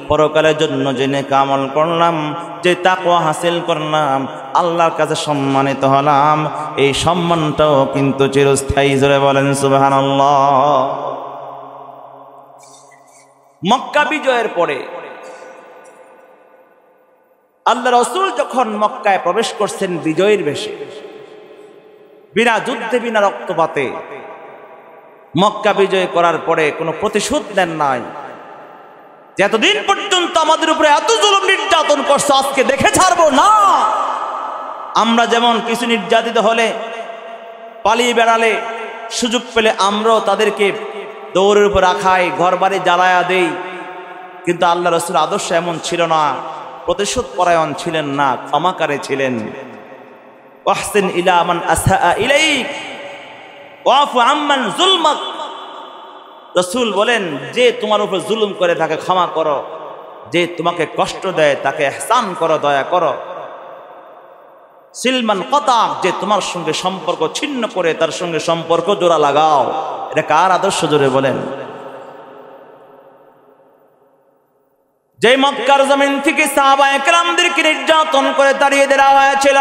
পরকালের জন্য যে নেক আমল করলাম, যে তাকওয়া হাসিল করলাম, আল্লাহর কাছে সম্মানিত হলাম, এই সম্মানটাও কিন্তু চিরস্থায়ী। জোরে বলেন সুবহানাল্লাহ। মক্কা বিজয়ের পরে আল্লাহ রাসূল যখন মক্কায় প্রবেশ করছেন বিজয়ের বেশে, বিনা যুদ্ধে বিনা রক্তপাতে মক্কা বিজয় করার পরে কোনো প্রতিশোধ নেন নাই। এতদিন পর্যন্ত আমাদের উপরে এত জুলুম নির্যাতন করছে, আজকে দেখে ছাড়বো না। আমরা যেমন কিছু নির্যাতিত হলে পালিয়ে বেড়ালে সুযোগ পেলে আমরাও তাদেরকে দৌড়ের উপর রাখাই, ঘর বাড়ি জ্বালায়া দেই, কিন্তু আল্লাহ রাসূল আদর্শ এমন ছিল না। প্রতিশোধ পরায়ণ ছিলেন না, ক্ষমাকারী ছিলেন। ওয়াহসিন ইলা মান আসআ ইলাইক ওয়াফু আম্মান যুলমাক। রাসূল বলেন, যে তোমার উপর জুলুম করে তাকে ক্ষমা করো, যে তোমাকে কষ্ট দেয় তাকে ইহসান করো, দয়া করো। সিলমান কতাক, যে তোমার সঙ্গে সম্পর্ক ছিন্ন করে তার সঙ্গে সম্পর্ক জোড়া লাগাও। এটা কার আদর্শ? জোরে বলেন। যে মক্কার জমিন থেকে সাহাবায়ে কেরামদেরকে নির্যাতন করে তাড়িয়ে দেওয়া হয়েছিল,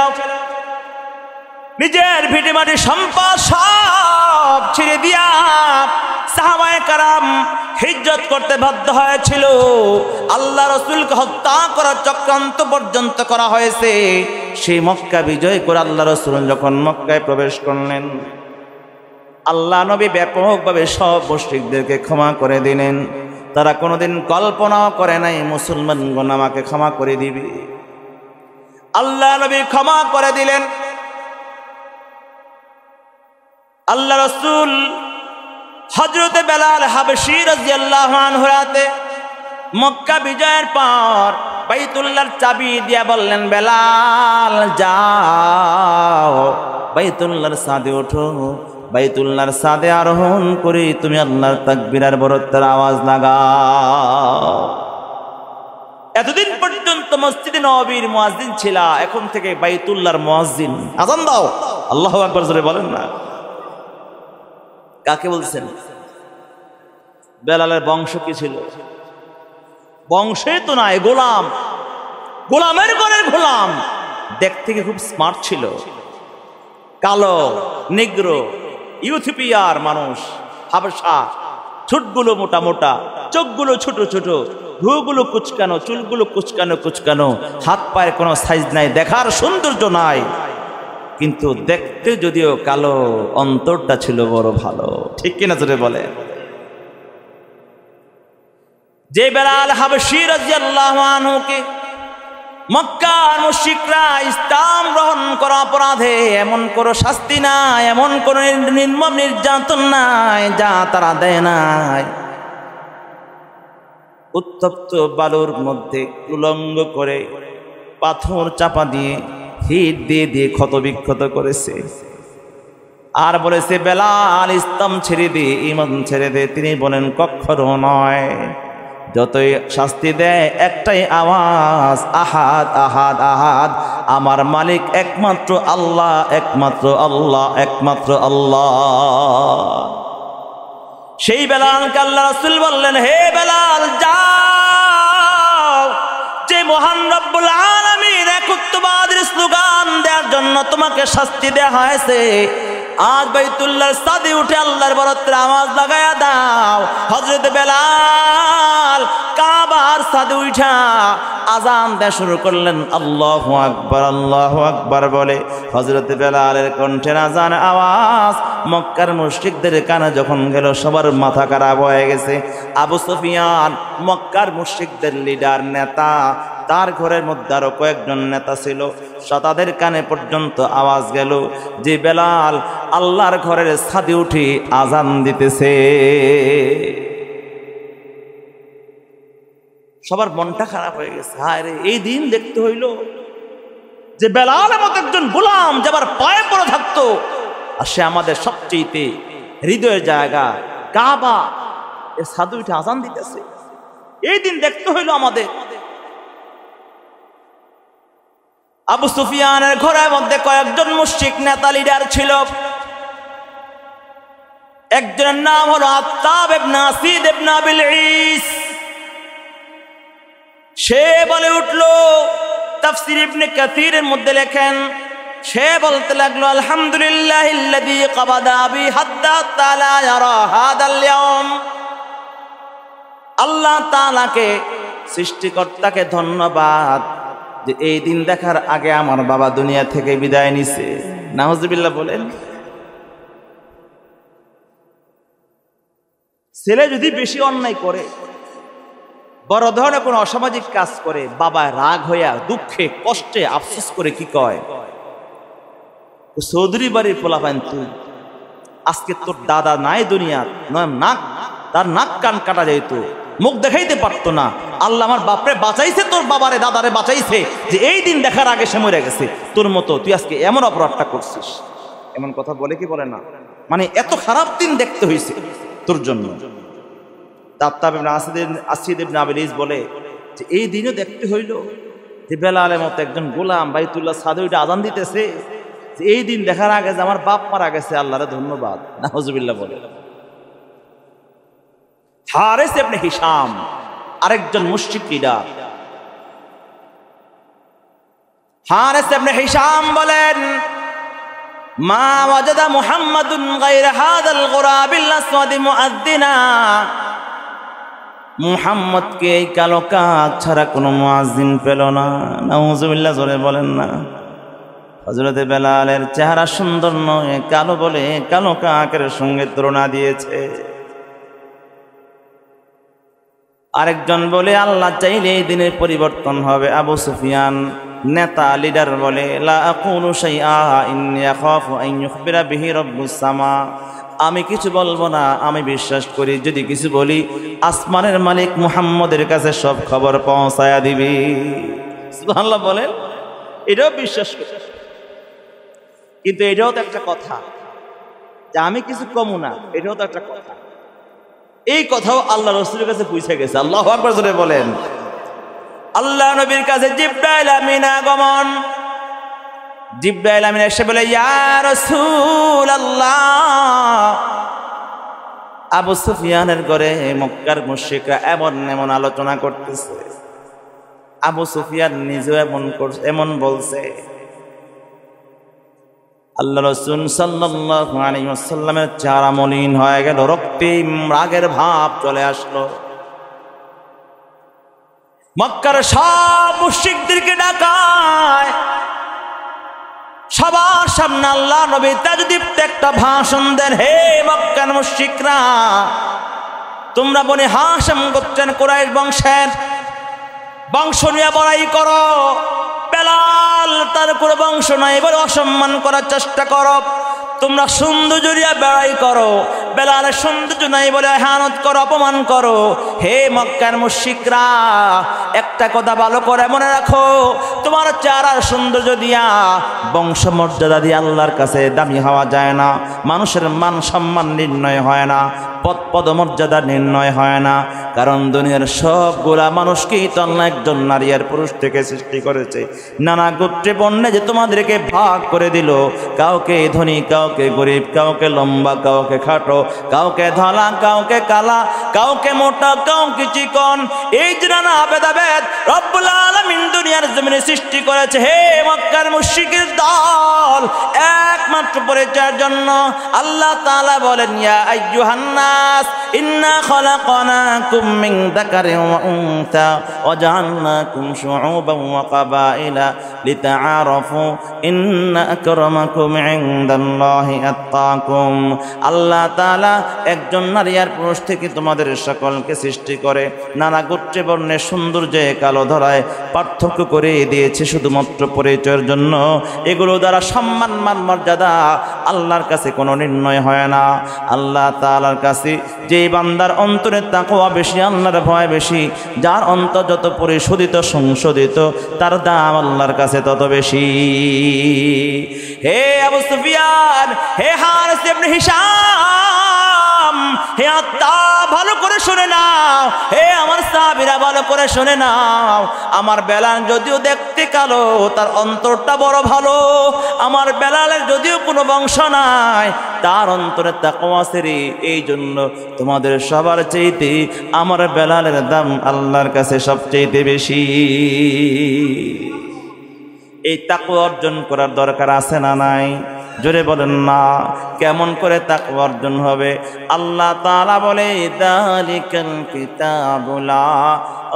নিজের ভিটে মাটি সম্পদ সব ছেড়ে দিয়া সাহাবায়ে কেরাম হিজরত করতে বাধ্য হয়েছিল। আল্লাহ রাসূলকে হত্যা করার চক্রান্ত পর্যন্ত করা হয়েছে। সেই মক্কা বিজয় করে আল্লাহ রাসূল যখন মক্কায় প্রবেশ করলেন, আল্লাহ নবী ব্যাপকভাবে সব মুশরিকদেরকে ক্ষমা করে দিলেন। তারা কোনোদিন কল্পনাও করে নাই মুসলমানগণ আমাকে ক্ষমা করে দিবে। আল্লাহ নবী ক্ষমা করে দিলেন। আল্লাহ রাসূল হযরতে বেলাল হাবশী রাদিয়াল্লাহু আনহু রাতে মক্কা বিজয়ের পর বাইতুল্লাহর চাবি দিয়া বললেন, বেলাল যাও বাইতুল্লাহর ছাদে ওঠো, বাইতুল্লাহর ছাদে আরোহণ করে তুমি আল্লাহর তাকবীরের বড়ত্বের আওয়াজ লাগাও। এতদিন পর্যন্ত মসজিদে নববীর মুয়াজ্জিন ছিল, এখন থেকে বাইতুল্লাহর মুয়াজ্জিন। আযান দাও, আল্লাহু আকবার জোরে বলেন না। কাকে বলছেন? বেলালের বংশ কি ছিল? বংশে তো নাই, গোলাম, গোলামের ঘরের গোলাম। দেখতে খুব স্মার্ট ছিল, কালো, নিগ্রো, ইউথিপিয়ার মানুষ, হাবশা। ঠোঁটগুলো মোটা মোটা, চোখগুলো ছোট ছোট, ভ্রুগুলো কুচকানো, চুলগুলো কুচকানো কুচকানো, হাত পায়ের কোনো সাইজ নাই, দেখার সৌন্দর্য নাই, কিন্তু দেখতে যদিও কালো, অন্তরটা ছিল বড় ভালো। ঠিক কিনা জোরে বলে? যে বেলাল হাবশী রাদিয়াল্লাহু আনহুকে মক্কার মুশরিকরা ইসলাম গ্রহণ করা অপরাধে এমন কোনো শাস্তি নাই, এমন কোনো নির্মম নির্যাতন নাই যা তারা দেয় নাই। উত্তপ্ত বালুর মধ্যে উলঙ্গ করে পাথর চাপা দিয়ে হিট দিয়ে দিয়ে ক্ষত বিক্ষত করেছে, আর বলেছে বেলাল ইসলাম ছেড়ে দে, ঈমান ছেড়ে দে। তিনি বলেন কখনো নয়। যতই শাস্তি দেয় একটাই আওয়াজ, আহাদ আহাদ আহাদ, আমার মালিক একমাত্র আল্লাহ, একমাত্র আল্লাহ, একমাত্র আল্লাহ। সেই বেলালকে আল্লাহ রাসূল বললেন, হে বেলাল যাও, যে মহান রব্বুল আলামিন একত্ববাদের স্লোগান দেওয়ার জন্য তোমাকে শাস্তি দেওয়া হয়েছে, আজ বাইতুল্লাহর ছাদে উঠে আল্লাহর বরত্বের আওয়াজ লাগায়া দাও। হযরত বেলাল কাবার ছাদে উঠা আজান দেয়া শুরু করলেন, আল্লাহু আকবার, আল্লাহু আকবার বলে। হযরত বেলালের কণ্ঠের আজান আওয়াজ মক্কার মুশরিকদের কানে যখন গেল, সবার মাথা খারাপ হয়ে গেছে। আবু সুফিয়ান মক্কার মুশরিকদের লিডার, নেতা, তার ঘরের মধ্যে আরো কয়েকজন নেতা ছিল, তাদের কানে পর্যন্ত আওয়াজ গেল যে বেলাল আল্লাহর ঘরের ছাদে উঠে আজান দিতেছে। সবার মনটা খারাপ হয়ে গেছে। হায় রে, এই দিন দেখতে হইল যে বেলালের মতো একজন গোলাম যে আবার পায়ে পড়ে থাকতো, আর সে আমাদের সবচেয়ে হৃদয়ের জায়গা কাবা, এ সাধু উঠে আজান দিতেছে। এই দিন দেখতে হইল আমাদের। আবু সুফিয়ানের ঘরের মধ্যে কয়েকজন মুশরিক নেতা লিডার ছিল। একজনের নাম হলো আত্তাব ইবনে আসিদ ইবনে আবিল ঈস। সে বলে উঠলো, তাফসীর ইবনে কাসীরের মধ্যে লেখেন, সে বলতে লাগলো, আলহামদুলিল্লাহিল্লাযী ক্বাবাদা বি হাত্তা তাআলা ইয়ারা হাদাল ইয়াওম। আল্লাহ তাআলাকে, সৃষ্টিকর্তাকে ধন্যবাদ যে এই দিন দেখার আগে আমার বাবা দুনিয়া থেকে বিদায় নিছে। নাউজুবিল্লাহ বলেন। ছেলে যদি বেশি অন্যায় করে, বড় ধরনের কোনো অসামাজিক কাজ করে, বাবা রাগ হইয়া দুঃখে কষ্টে আফসোস করে কি কয়, চৌধুরী বাড়ির পোলাপান তুই, আজকে তোর দাদা নাই দুনিয়ার, নয় নাক, তার নাক কান কাটা যেত, মুখ দেখাইতে পারতো না, আল্লাহ আমার বাপরে বাঁচাইছে, তোর বাবারে দাদারে বাঁচাইছে যে এই দিন দেখার আগে সে মরে গেছে, তোর মতো তুই আজকে এমন অপরাধটা করছিস। এমন কথা বলে কি বলে না? মানে এত খারাপ দিন দেখতে হয়েছে তোর জন্য। আত্তাব ইবনে আসিদ ইবনে আবিল ঈস বলে যে এই দিনও দেখতে হইল যে বেলালের মতো একজন গোলাম বাইতুল্লাহ সাদুইটা আজান দিতেছে, যে এই দিন দেখার আগে যে আমার বাপ মারা গেছে, আল্লাহরে ধন্যবাদ। নাউজুবিল্লাহ বলে। হারিস ইবনে হিশাম আরেকজন মুশরিক লিডার। হারিস ইবনে হিশাম বলেন, মা ওয়াজাদা মুহাম্মাদুন গায়রা হাদাল গুরাবিল আসওয়াদি মুআদ্দিনা। মুহাম্মদকে এই কালো কাক ছাড়া কোনো মুয়াজ্জিন পেল না। নাউজুবিল্লাহ জোরে বলেন না। হযরতে বেলালের চেহারা সুন্দর নয়, কালো বলে কালো কাকের সঙ্গে তুলনা দিয়েছে। আরেকজন বলে আল্লাহ চাইলে এই দিনের পরিবর্তন হবে। আবু সুফিয়ান নেতা লিডার বলে, লা আকুলু শাইআ ইন্নী আখাফু আন ইখবিরা বিহি রাব্বুস সামা। আমি কিছু বলবো না, আমি বিশ্বাস করি যদি কিছু বলি আসমানের মালিক মুহাম্মদের কাছে সব খবর পৌঁছায়া দিবি। সুবহানাল্লাহ বলেন। এটাও বিশ্বাস করি, কিন্তু এটাও তো একটা কথা যে আমি কিছু কমু না, এটাও তো একটা কথা। এই কথাও আল্লাহ রাসূলের কাছে পৌঁছে গেছে। আল্লাহু আকবার জোরে বলেন। আল্লাহ নবীর কাছে জিবরাইল আমিন আগমন। জিবরাইল আমিন এসে বলে, ইয়া রাসূলুল্লাহ, আবু সুফিয়ানের ঘরে মক্কার মুশরিকরা এমন এমন আলোচনা করতেছে, আবু সুফিয়ান নিজেও এমন বলছে। আল্লাহ রাসূল সাল্লাল্লাহু আলাইহি ওয়াসাল্লামের চেহারা মলিন হয়ে গেল, রক্তিম রাগের ভাব চলে আসলো। মক্কার সব মুশরিকদেরকে ডাকায়, সবার সামনে আল্লাহ নবী তাজদীপ্ত একটা ভাষণ দেন। হে মক্কার মুশরিকরা, তোমরা বনি হাশিম গোত্রের কুরাইশ বংশের বংশ নিয়ে বড়াই করো, বেলাল তার কোনো বংশ নাই বলে অসম্মান করার চেষ্টা করো। তোমরা সৌন্দর্য দিয়া বেড়াই করো, বেলালের সৌন্দর্য নাই বলে ইহানত করো, অপমান করো। হে মক্কার মুশরিকরা, একটা কথা ভালো করে মনে রাখো, তোমার চেহারার সৌন্দর্য দিয়া, বংশ মর্যাদা দিয়ে আল্লাহর কাছে দামি হওয়া যায় না। মানুষের মান সম্মান নির্ণয় হয় না, পদ পদমর্যাদা নির্ণয় হয় না। কারণ দুনিয়ার সবগুলা মানুষকেই তো আল্লাহ একজন নারী আর পুরুষ থেকে সৃষ্টি করেছে। নানা গোত্রে বর্ণে যে তোমাদেরকে ভাগ করে দিল, কাউকে ধনী, কাউকে গরিব, কাউকে লম্বা, কাউকে খাটো, কাউকে ধলা, কাউকে কালা, কাউকে মোটা, কাউকে চিকন। এই যে নানা ভেদাভেদ রব্বুল আলামিন দুনিয়ার জমিনে সৃষ্টি করেছে। হে মক্কার মুশরিকের দল, একমাত্র পরিচয়ের জন্য আল্লাহ তাআলা বলেন, ইয়া আইয়ুহান নাস ইন্না খলাকনাকুম মিন যাকারিন ওয়া উনসা ওয়া জাআলনাকুম শুউবান ওয়া ক্বাবাইলা লিতাআরাফু ইন্না আকরামাকুম ইনদাল্লাহি আত্তাকুম। আল্লাহ তাআলা একজন নারী আর পুরুষ থেকে তোমাদের সকলকে সৃষ্টি করে, নানা গোত্রে বর্ণে সৌন্দর্যে কালো ধরায় পার্থক্য করে দিয়েছে শুধুমাত্র পরিচয়ের জন্য। এগুলো দ্বারা সম্মান মান মর্যাদা আল্লাহর কাছে কোনো নির্ণয় হয় না। আল্লাহ তাআলার কাছে যেই বান্দার অন্তরে তাকওয়া বেশি, আল্লাহর ভয় বেশি, যার অন্তর যত পরিশোধিত সংশোধিত, তার দাম আল্লাহর কাছে তত বেশি। হে আবু সুফিয়ান, হে হারিস ইবনে হিশাম, হে আত্মা ভালো করে শুনে নাও, হে আমার সাহাবীরা ভালো করে শুনে নাও। আমার বেলাল যদিও দেখতে কালো, তার অন্তরটা বড় ভালো। আমার বেলালের যদিও কোনো বংশ নাই, তার অন্তরে তাকওয়া আছে রে। এই জন্য তোমাদের সবার চাইতে আমার বেলালের দাম আল্লাহর কাছে সবচেয়ে বেশি। এই তাকওয়া অর্জন করার দরকার আছে না নাই? জোরে বলেন না। কেমন করে তাকওয়া অর্জন হবে? আল্লাহ তাআলা বলে, যালিকাল কিতাবু লা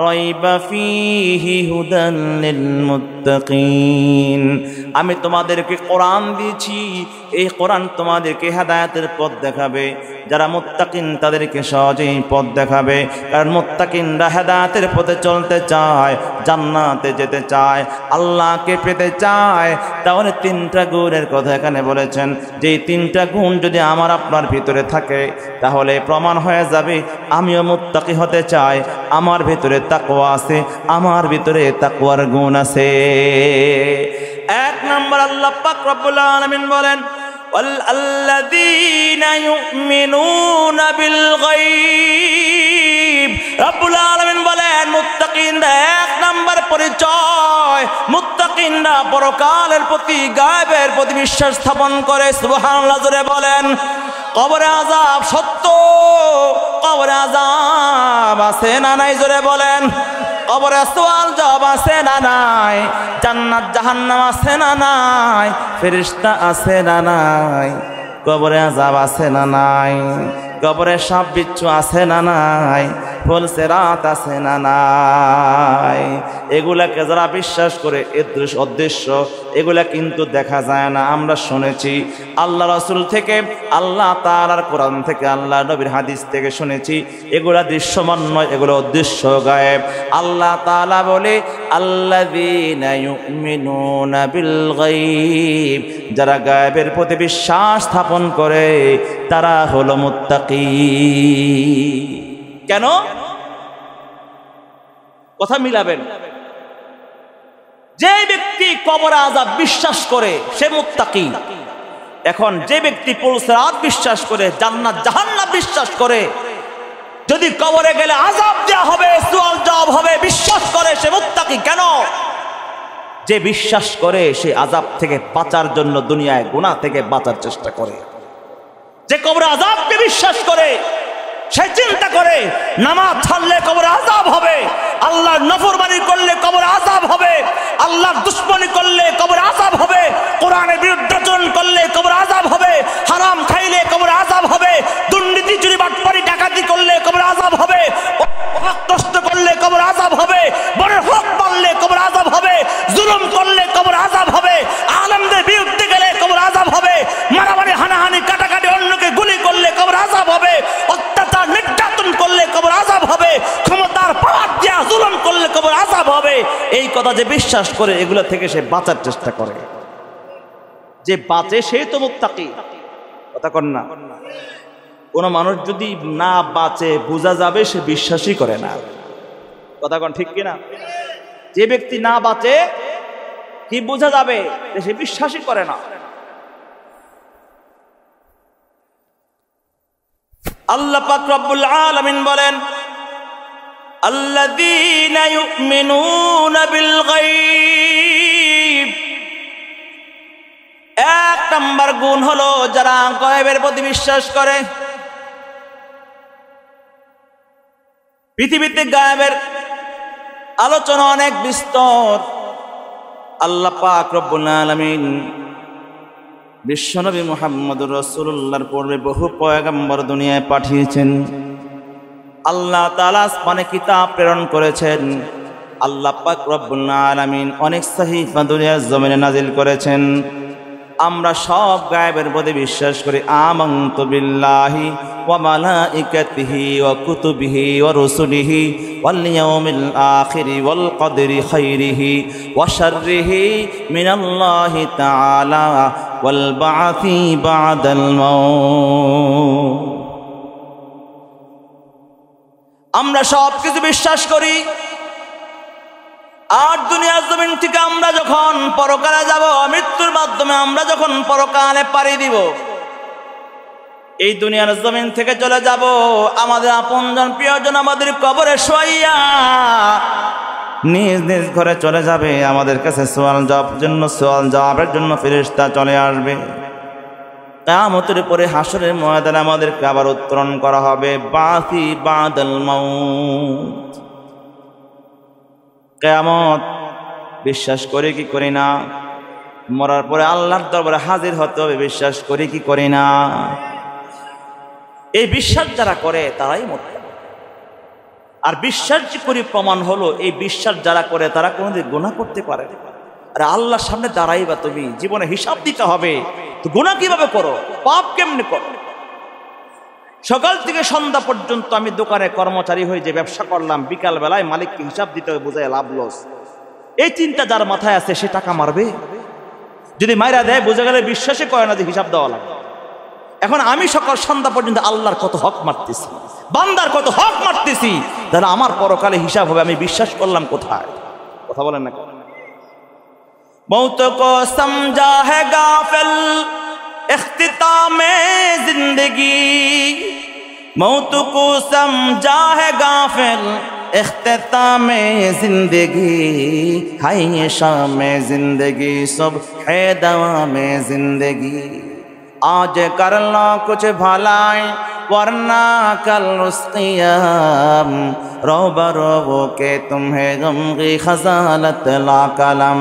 রাইবা ফীহি হুদাল লিল মুত্তাকিন। আমি তোমাদেরকে কোরআন দিয়েছি, এই কোরআন তোমাদেরকে হেদায়েতের পথ দেখাবে। যারা মুত্তাকিন তাদেরকে সহজেই পথ দেখাবে। কারণ মুত্তাকিনরা হেদায়েতের পথে চলতে চায়, জান্নাতে যেতে চায়, আল্লাহকে পেতে চায়। তাহলে তিনটা গুণের কথা এখানে বলেছেন, যে তিনটা গুণ যদি আমার আপনার ভিতরে থাকে, তাহলে প্রমাণ হয়ে যাবে আমিও মুত্তাকি হতে চাই, আমার ভিতরে তাকওয়া আছে, আমার ভিতরে তাকওয়ার গুণ আছে। এক নম্বর আল্লাহ পাক রব্বুল আলামিন বলেন, ওয়াল্লাযীনা ইউমিনুনা বিল গায়ব। রব্বুল আলামিন বলেন, মুত্তাকিনরা এক নম্বর পরিচয়, মুত্তাকিনরা পরকালের প্রতি, গায়বের প্রতি বিশ্বাস স্থাপন করে। সুবহানাল্লাহ জোরে বলেন। কবরে আযাব সত্য, কবরে আযাব আছে না নাই? জোরে বলেন। কবরে সওয়াল জবাব আছে না নাই? জান্নাত জাহান্নাম আছে না নাই? ফেরেশতা আছে না নাই? কবরে আযাব আছে না নাই? কবরে সাপ বিচ্ছু আছে না নাই? ফুল সিরাত আছে না নাই? এগুলাকে যারা বিশ্বাস করে, অদৃশ্য, এগুলা কিন্তু দেখা যায় না। আমরা শুনেছি আল্লাহ রাসূল থেকে, আল্লাহ তাআলার কোরআন থেকে, আল্লাহ নবীর হাদিস থেকে শুনেছি, এগুলা দৃশ্যমান নয়, এগুলো অদৃশ্য, গায়েব। আল্লাহ তাআলা বলে, আল্লাযীনা ইউমিনুনা বিল গায়ব। যারা গায়েবের প্রতি বিশ্বাস স্থাপন করে, তারা হলো মুত্তাকি। কেন? কথা মিলাবেন। যে ব্যক্তি কবর আযাব বিশ্বাস করে সে মুত্তাকি। এখন যে ব্যক্তি পুলসিরাত বিশ্বাস করে, জান্নাত জাহান্নাম বিশ্বাস করে, যদি কবরে গেলে আযাব দেওয়া হবে, সওয়াল জবাব হবে, বিশ্বাস করে, সে মুত্তাকি। কেন? যে বিশ্বাস করে সে আযাব থেকে বাঁচার জন্য দুনিয়ায় গুনাহ থেকে বাঁচার চেষ্টা করে। যে কবরে আযাবকে বিশ্বাস করে, সে চিন্তা করে নামাজ ছাড়লে কবরে আযাব হবে, আল্লাহর নাফরমানি করলে কবরে আযাব হবে, আল্লাহর দুশমনি করলে কবরে আযাব হবে, কোরআনের বিরুদ্ধাচরণ করলে কবরে আযাব হবে, হারাম খাইলে কবরে আযাব হবে, দুর্নীতি চুরি বাটপারি ডাকাতি করলে কবরে আযাব হবে, হক নষ্ট করলে কবরে আযাব হবে, বড়ের হক মারলে কবরে আযাব হবে, জুলুম করলে কবরে আযাব হবে, আলেমদের বিরুদ্ধে গেলে কবরে আযাব হবে, মারামারি হানাহানি কাটাকাটি অন্যকে গুলি করলে কবরে আযাব হবে, অত্যাচার নির্যাতন করলে কবর আযাব হবে, ক্ষমতার পাওয়ার দিয়া জুলুম করলে কবর আযাব হবে। এই কথা যে বিশ্বাস করে, এগুলো থেকে সে বাঁচার চেষ্টা করে। যে বাঁচে সেই তো মুত্তাকি। কথা কন না? কোন মানুষ যদি না বাঁচে, বোঝা যাবে সে বিশ্বাসই করে না। কথা কন ঠিক কিনা? যে ব্যক্তি না বাঁচে, কি বোঝা যাবে? সে বিশ্বাসই করে না। আল্লাহ পাক রব্বুল আলামিন বলেন, আল্লাযীনা ইউমিনুনা বিল গায়ব। এক নাম্বার গুণ হলো যারা গায়বের প্রতি বিশ্বাস করে। পৃথিবীতে গায়বের আলোচনা অনেক বিস্তর। আল্লাহ পাক রব্বুল আলামিন বিশ্বনবী মুহাম্মদুর রাসূলুল্লাহর পূর্বে বহু পয়গম্বর দুনিয়ায় পাঠিয়েছেন। আল্লাহ তাআলা আসমানে কিতাব প্রেরণ করেছেন। আল্লাহ পাক রব্বুল আলামিন অনেক সাহিফা দুনিয়ার জমিনে নাজিল করেছেন। আমরা সব গায়েবের প্রতি বিশ্বাস করি। আমানতু বিল্লাহি ওয়া মালাইকাতিহি ওয়া কুতুবিহি ওয়া রুসুলিহি ওয়াল ইয়াউমিল আখিরি ওয়াল কদরি খাইরিহি ওয়া শাররিহি মিনাল্লাহি তাআলা ওয়াল বা'থি বা'দাল মাউত। আমরা সব কিছু বিশ্বাস করি, আর দুনিয়ার জমিন থেকে আমরা যখন পরকালে যাব, মৃত্যুর মাধ্যমে আমরা যখন পরকালে পাড়ি দিব, এই দুনিয়ার জমিন থেকে চলে যাব, আমাদের আপনজন প্রিয়জন আমাদের কবরে শোয়াইয়া নিজ নিজ ঘরে চলে যাবে। আমাদের কাছে সওয়াল জবাবের জন্য ফেরেশতা চলে আসবে। কিয়ামতের পরে হাসরের ময়দানে আমাদেরকে আবার উত্তরণ করা হবে, বা'থি বা'দাল মাউত। কিয়ামত বিশ্বাস করি কি করি না? মরার পরে আল্লাহর দরবারে হাজির হতে হবে, বিশ্বাস করি কি করি না? এই বিশ্বাস যারা করে তারাই মুত্তাকি। আর বিশ্বাস যে করি প্রমাণ হলো, এই বিশ্বাস যারা করে তারা কোনোদিন গুনাহ করতে পারে না। আর আল্লাহর সামনে দাঁড়াইবা তুমি, জীবনে হিসাব দিতে হবে, তো গুনাহ কিভাবে করো, পাপ কেমনে করো? সকাল থেকে সন্ধ্যা পর্যন্ত আমি দোকানে কর্মচারী হয়ে যে ব্যবসা করলাম, বিকাল বেলায় মালিককে হিসাব দিতে হবে, বোঝায় লাভ লস। এই চিন্তা যার মাথায় আছে সে টাকা মারবে? যদি মাইরা দেয় বোঝা গেলে বিশ্বাসই করে না যে হিসাব দেওয়া লাগবে। এখন আমি সকাল সন্ধ্যা পর্যন্ত আল্লাহর কত হক মারতেছি, বান্দার কত হক মারতেছি, তাহলে আমার পরকালে হিসাব হবে। আমি বিশ্বাস করলাম কোথায়? কথা বলেন না। মৌত কো সমঝা है गाफिल इख्तितामे जिंदगी, मौत को समझा है गाफिल इख्तितामे जिंदगी, हाय ये शाम जिंदगी सब है दवा में जिंदगी, आज कर लो कुछ भलाई वरना कल उस क़ियाम, रोबा रोबो के तुम्हें गम की खजालत ला कलम,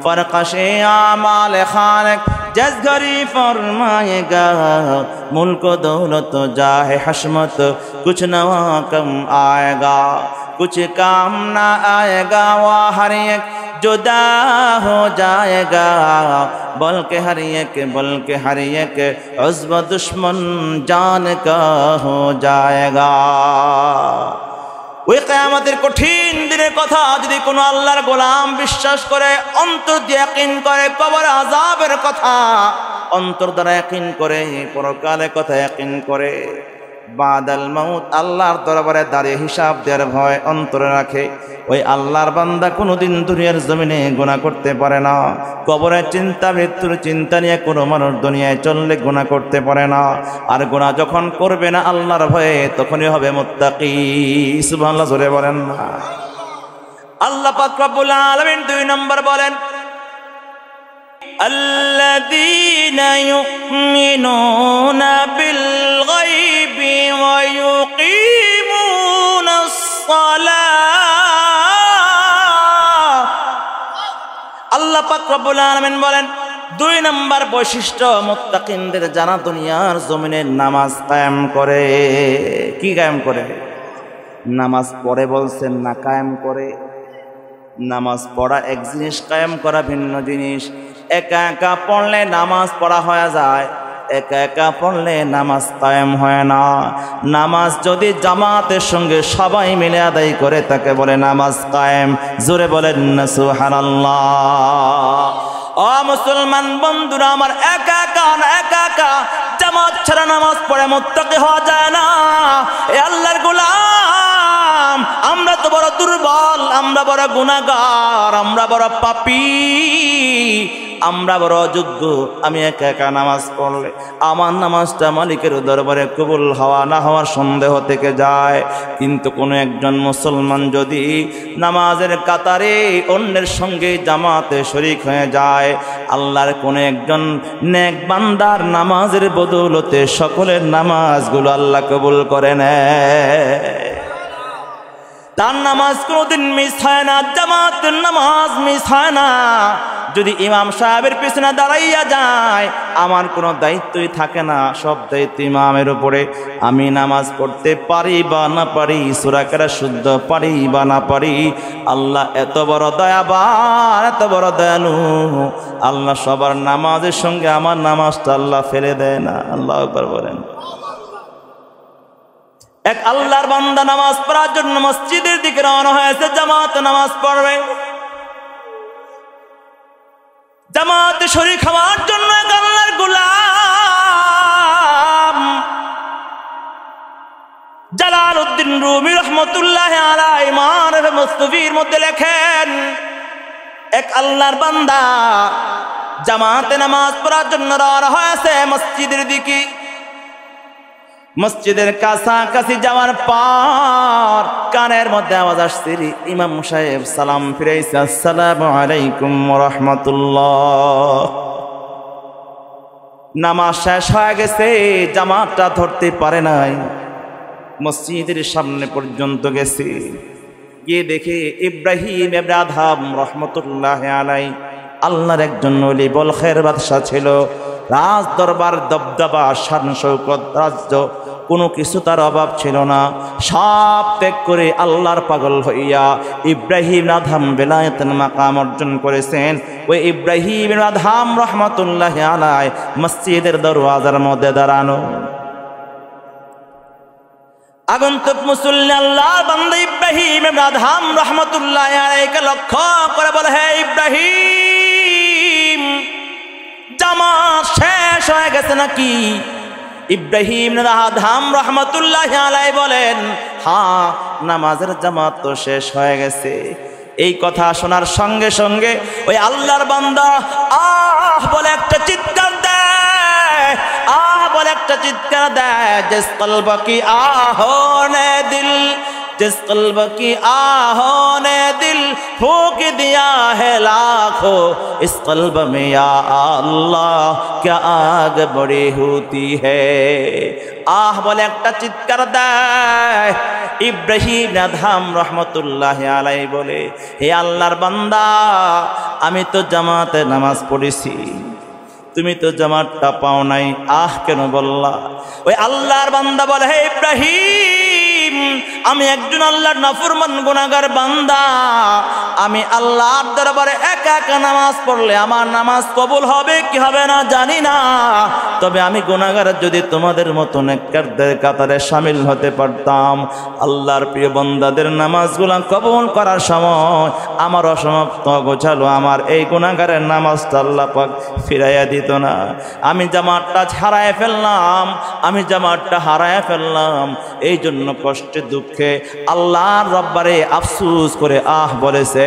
फरकशे आमाल खालिक जस घरी फरमाएगा, मुल्क दौलत जाहे हशमत कुछ नवा कम आएगा, कुछ काम ना आएगा, वह हर एक जुदा हो जाएगा, बल्कि हर एक उज़्व दुश्मन जान का हो जाएगा। ওই কিয়ামতের কঠিন দিনের কথা যদি কোনো আল্লাহর গোলাম বিশ্বাস করে, অন্তর দিয়ে ইয়াকিন করে, কবর আযাবের কথা অন্তর দ্বারা ইয়াকিন করে, পরকালের কথা ইয়াকিন করে, বাদাল মাউত আল্লাহর দরবারে দাঁড়িয়ে হিসাব দেওয়ার ভয় অন্তরে রাখে, ওই আল্লাহর বান্দা কোনোদিন দুনিয়ার জমিনে গুনাহ করতে পারে না। কবরের চিন্তা, মৃত্যুর চিন্তা নিয়ে কোনো মানুষ দুনিয়ায় চললে গুনাহ করতে পারে না। আর গুনাহ যখন করবে না আল্লাহর ভয়ে, তখনই হবে মুত্তাকি। সুবহানাল্লাহ, জোরে বলেন না। আল্লাহ পাক রব্বুল আলামিন 2 নম্বর বলেন, الذين يؤمنون بالغيب ويقيمون الصلاة। আল্লাহ পাক রব্বুল আলামিন বলেন 2 নম্বর বৈশিষ্ট্য মুত্তাকিনদের, যারা দুনিয়ার জমিনে নামাজ কায়েম করে। কি কায়েম করে? নামাজ পড়ে বলছেন না কায়েম করে? নামাজ পড়া এক জিনিস, কায়েম করা ভিন্ন জিনিস। একা একা পড়লে নামাজ পড়া হয়ে যায়, একা একা পড়লে নামাজ কায়েম হয় না। নামাজ যদি জামাতের সঙ্গে সবাই মিলে আদায় করে তাকে বলে নামাজ কায়েম। জোরে বলেন না সুবহানাল্লাহ। ও মুসলমান বন্ধুরা আমার, একা একা জামাত ছাড়া নামাজ পড়ে মুত্তাকি হওয়া যায় না। এ আল্লাহর গোলাম, আমরা তো বড় দুর্বল, আমরা বড় গুনাহগার, আমরা বড় পাপী, আমরা বড় অযোগ্য। আমি একা একা নামাজ পড়লে আমার নামাজটা মালিকের দরবারে কবুল হওয়া না হওয়ার সন্দেহ থেকে যায়। কিন্তু কোনো একজন মুসলমান যদি নামাজের কাতারে অন্যের সঙ্গে জামাতে শরীক হয়ে যায়, আল্লাহর কোনো একজন নেক বান্দার নামাজের বদৌলতে সকলের নামাজগুলো আল্লাহ কবুল করে নেয়। তার নামাজ কোনোদিন মিস হয় না, জামাতের নামাজ মিস হয় না। যদি ইমাম সাহেবের পিছনে দাঁড়াইয়া যায়, আমার কোনো দায়িত্বই থাকে না, সব দায়িত্ব ইমামের উপরে। আমি নামাজ পড়তে পারি বা না পারি, সূরা কেরা শুদ্ধ পারি বা না পারি, আল্লাহ এত বড় দয়াবান, এত বড় দয়ালু, আল্লাহ সবার নামাজের সঙ্গে আমার নামাজটা আল্লাহ ফেলে দেয় না। আল্লাহু আকবার বলেন। এক আল্লাহর বান্দা নামাজ পড়ার জন্য মসজিদের দিকে রওনা হয়েছে, জামাত নামাজ পড়বে। জামাতে শরীক হওয়ার জন্য এক আল্লাহর রুমি রহমতুল্লাহ আলাইহি মারফে মুস্তাফির মধ্যে লেখেন, এক আল্লাহর বান্দা জামাতে নামাজ পড়ার জন্য রওনা হয়েছে মসজিদের দিকে। মসজিদের কাছাকাছি যাওয়ার পর কানের মধ্যে আওয়াজ আসছে, ইমাম সাহেব সালাম ফিরাইছে, আসসালামু আলাইকুম ওয়া রাহমাতুল্লাহ। নামাজ শেষ হয়ে গেছে, জামাতটা ধরতে পারে নাই, মসজিদের সামনে পর্যন্ত গেছে, গিয়ে দেখে ইব্রাহিম ইবনে আদহাম রহমতুল্লাহ আলাইহি আল্লাহর একজন ওলি, বলখের বাদশা ছিল, রাজ দরবার দবদবা শান শৌকত রাজ্য কোনো কিছু তার অভাব ছিল না। সব ত্যাগ করে আল্লাহর পাগল হইয়া ইব্রাহিম আদহাম বেলায়েতের মাকাম অর্জন করেছেন। ওই ইব্রাহিম আদহাম রহমতুল্লাহ আলাইহি মসজিদের দরওয়াজার মধ্যে দাঁড়ানো। আগন্তুক মুসল্লি আল্লাহর বান্দা ইব্রাহিম ইবনে আদহাম রাহমাতুল্লাহি আলাইহিকে লক্ষ্য করে বলে, হে ইব্রাহিম, জামাত শেষ হয়ে গেছে নাকি? ইব্রাহিম ইবনে আদহাম রাহমাতুল্লাহি আলাইহি বলেন, হ্যাঁ, নামাজের জামাত তো শেষ হয়ে গেছে। এই কথা শোনার সঙ্গে সঙ্গে ওই আল্লাহর বান্দা আহ বলে একটা চিৎকার দেয়, আহ বলে একটা চিৎকার দেয়, জিস কলব কি আহনে দিল, जिस कल्ब की आहों ने दिल फूंक दिया है लाखों, इस कल्ब में या अल्लाह क्या आग बड़ी होती है। आह बोले একটা চিৎকার দেয় ইব্রাহিম আদহাম রহমতুল্লাহি আলাইহি বলে, হে আল্লাহর বান্দা, আমি তো জামাতে নামাজ পড়েছি, তুমি তো জামাতটা পাও নাই, আহ কেন বললা? ওই আল্লাহর বান্দা বলে, হে ইব্রাহিম, আমি একজন আল্লাহর নাফরমান গুনাহগার বান্দা, আমি আল্লাহর দরবারে একা একা নামাজ পড়লে আমার নামাজ কবুল হবে কি হবে না জানি না, তবে আমি গুনাহগার, যদি তোমাদের মতো নেককারদের কাতারে শামিল হতে পারতাম, আল্লাহর প্রিয় বান্দাদের নামাজগুলো কবুল করার সময় আমার অসমাপ্ত গোছালো আমার এই গুনাহগারের নামাজটা আল্লাহ পাক ফিরাইয়া দিত না। আমি জামাতটা হারায় ফেললাম, আমি জামাতটা হারায় ফেললাম, এই জন্য কষ্টে দুঃখে আল্লাহর রব্বারে আফসোস করে আহ বলেছে।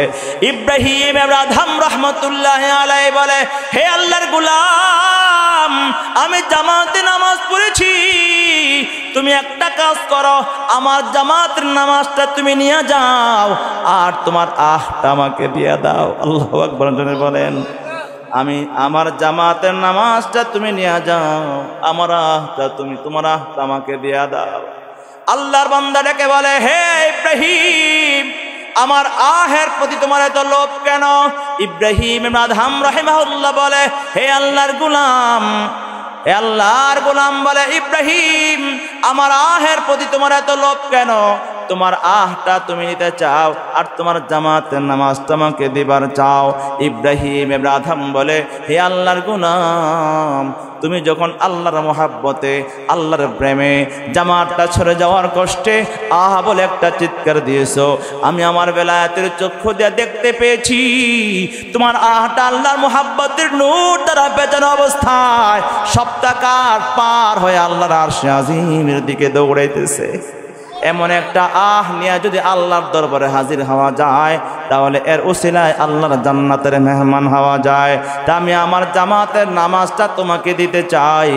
ইব্রাহিম ইবনে আদহাম রাহমাতুল্লাহি আলাইহি বলে, হে আল্লাহর গোলাম, আমি জামাতে নামাজ পড়েছি, তুমি একটা কাজ করো, আমার জামাতের নামাজটা তুমি নিয়ে যাও আর তোমার আহটা আমাকে দিয়ে দাও। আল্লাহু আকবার বলেন, আমি আমার জামাতের নামাজটা তুমি নিয়ে যাও, আমার আহটা তুমি, তোমার আহটা আমাকে দিয়ে দাও। আল্লাহর বান্দাটাকে বলে, হে ইব্রাহিম, আমার আহের প্রতি তোমার এত লোভ কেন? ইব্রাহিম ইবনে আদহাম রাহিমাহুল্লাহ বলে, হে আল্লাহর গোলাম, হে আল্লাহর গোলাম বলে, ইব্রাহিম, আমার আহের প্রতি তোমার এত লোভ কেন? তোমার আহটা তুমি নিতে চাও আর তোমার জামাতের নামাজটা আমাকে দিবার চাও। ইব্রাহিম ইবনে আদহাম বলে, হে আল্লাহর গোলাম, তুমি যখন আল্লাহর মহাব্বতে, আল্লাহর প্রেমে জামাতটা ছড়ে যাওয়ার কষ্টে আহা বলে একটা চিৎকার দিয়েছো, আমি আমার বেলায়েতের চক্ষু দিয়ে দেখতে পেয়েছি তোমার আহটা আল্লাহর মহাব্বতের নূর দ্বারা পেঁচানো অবস্থায় সপ্তাহকার পার হয়ে আল্লাহর আরশে আজিমের দিকে দৌড়াইতেছে। এমন একটা আহ নিয়ে যদি আল্লাহর দরবারে হাজির হওয়া যায়, তাহলে এর উসিলায় আল্লাহর জান্নাতের মেহমান হওয়া যায়। তা আমি আমার জামাতের নামাজটা তোমাকে দিতে চাই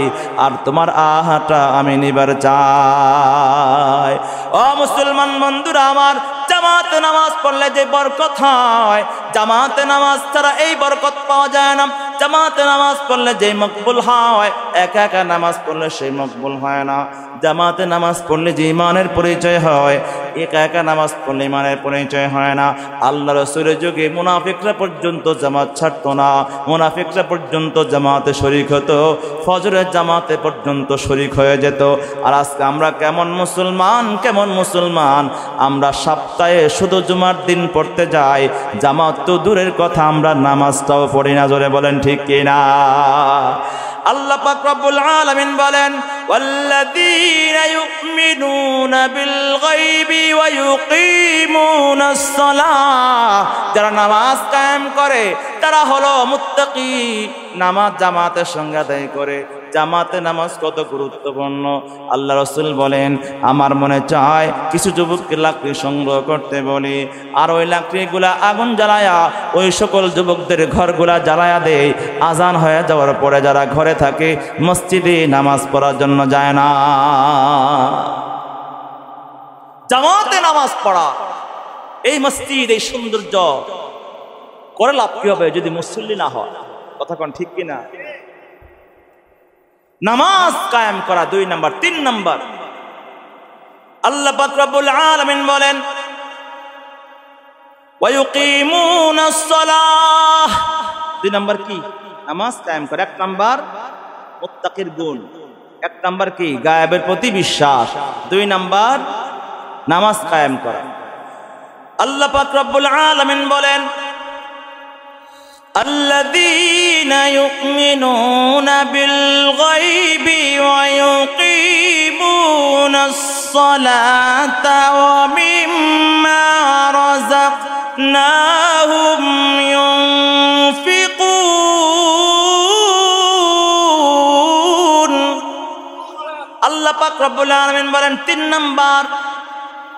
আর তোমার আহাটা আমি নিবার চাই। ও মুসলমান বন্ধুরা আমার, জামাতে নামাজ পড়লে যে বরকত হয়, জামাতে নামাজ ছাড়া এই বরকত পাওয়া যায় না। জামাতে নামাজ পড়লে যে মকবুল হয়, একা একা নামাজ পড়লে সেই মকবুল হয় না। জামাতে নামাজ পড়লে যে ইমানের পরিচয় হয়, একা একা নামাজ পড়লে ইমানের পরিচয় হয় না। আল্লাহ রাসূলের যুগে মুনাফিকরা পর্যন্ত জামাত ছাড়তো না, মুনাফিকরা পর্যন্ত জামাতে শরীক হতো, ফজরের জামাতে পর্যন্ত শরীক হয়ে যেত। আর আজকে আমরা কেমন মুসলমান, আমরা সপ্তাহে শুধু জুমার দিন পড়তে যাই, জামাত তো দূরের কথা, আমরা নামাজটাও পড়ি না। জোরে বলেন ঠিক কিনা? আল্লাহ পাক রব্বুল আলামিন বলেন ওয়াল্লাযীনা ইউমিনুনা বিল গায়বি ওয়া ইউকিমুনাস সালাহ, যারা নামাজ কায়েম করে তারা হলো মুত্তাকি। নামাজ জামাতের সঙ্গে আদায় করে। জামাতে নামাজ কত গুরুত্বপূর্ণ। আল্লাহ রাসূল বলেন আমার মনে চায় কিছু যুবককে লাকড়ি সংগ্রহ করতে বলি, আর ওই লাকড়িগুলা আগুন জ্বালায়া ওই সকল যুবকদের ঘরগুলা জ্বালায়া দেয়। আজান হয়ে যাওয়ার পরে যারা ঘরে থাকে মসজিদে নামাজ পড়ার জন্য যায় না। জামাতে নামাজ পড়া, এই মসজিদ, এই সৌন্দর্য করে লাভ কি হবে যদি মুসল্লি না হয়? কথা কোন ঠিক কিনা? নামাজ কায়েম করা 2 নাম্বার। 3 নাম্বার, আল্লাহ পাক রব্বুল আলামিন বলেন ওয়া ইউকিমুনাস সালাহ। 2 নাম্বার কি? নামাজ কায়েম করা। 1 নাম্বার মুত্তাকির গুণ, 1 নাম্বার কি? গায়েবের প্রতি বিশ্বাস। 2 নাম্বার নামাজ কায়েম করা। আল্লাহ পাক রব্বুল আলামিন বলেন আল্লাযীনা ইউমিনুনা বিল গায়বি ওয়া ইউকিমুনাস সালাতা ওয়া মিম্মা রাযাকনাহুম ইউনফিকুন। আল্লাহ পাক রব্বুল আলামিন বলেন 3 নাম্বার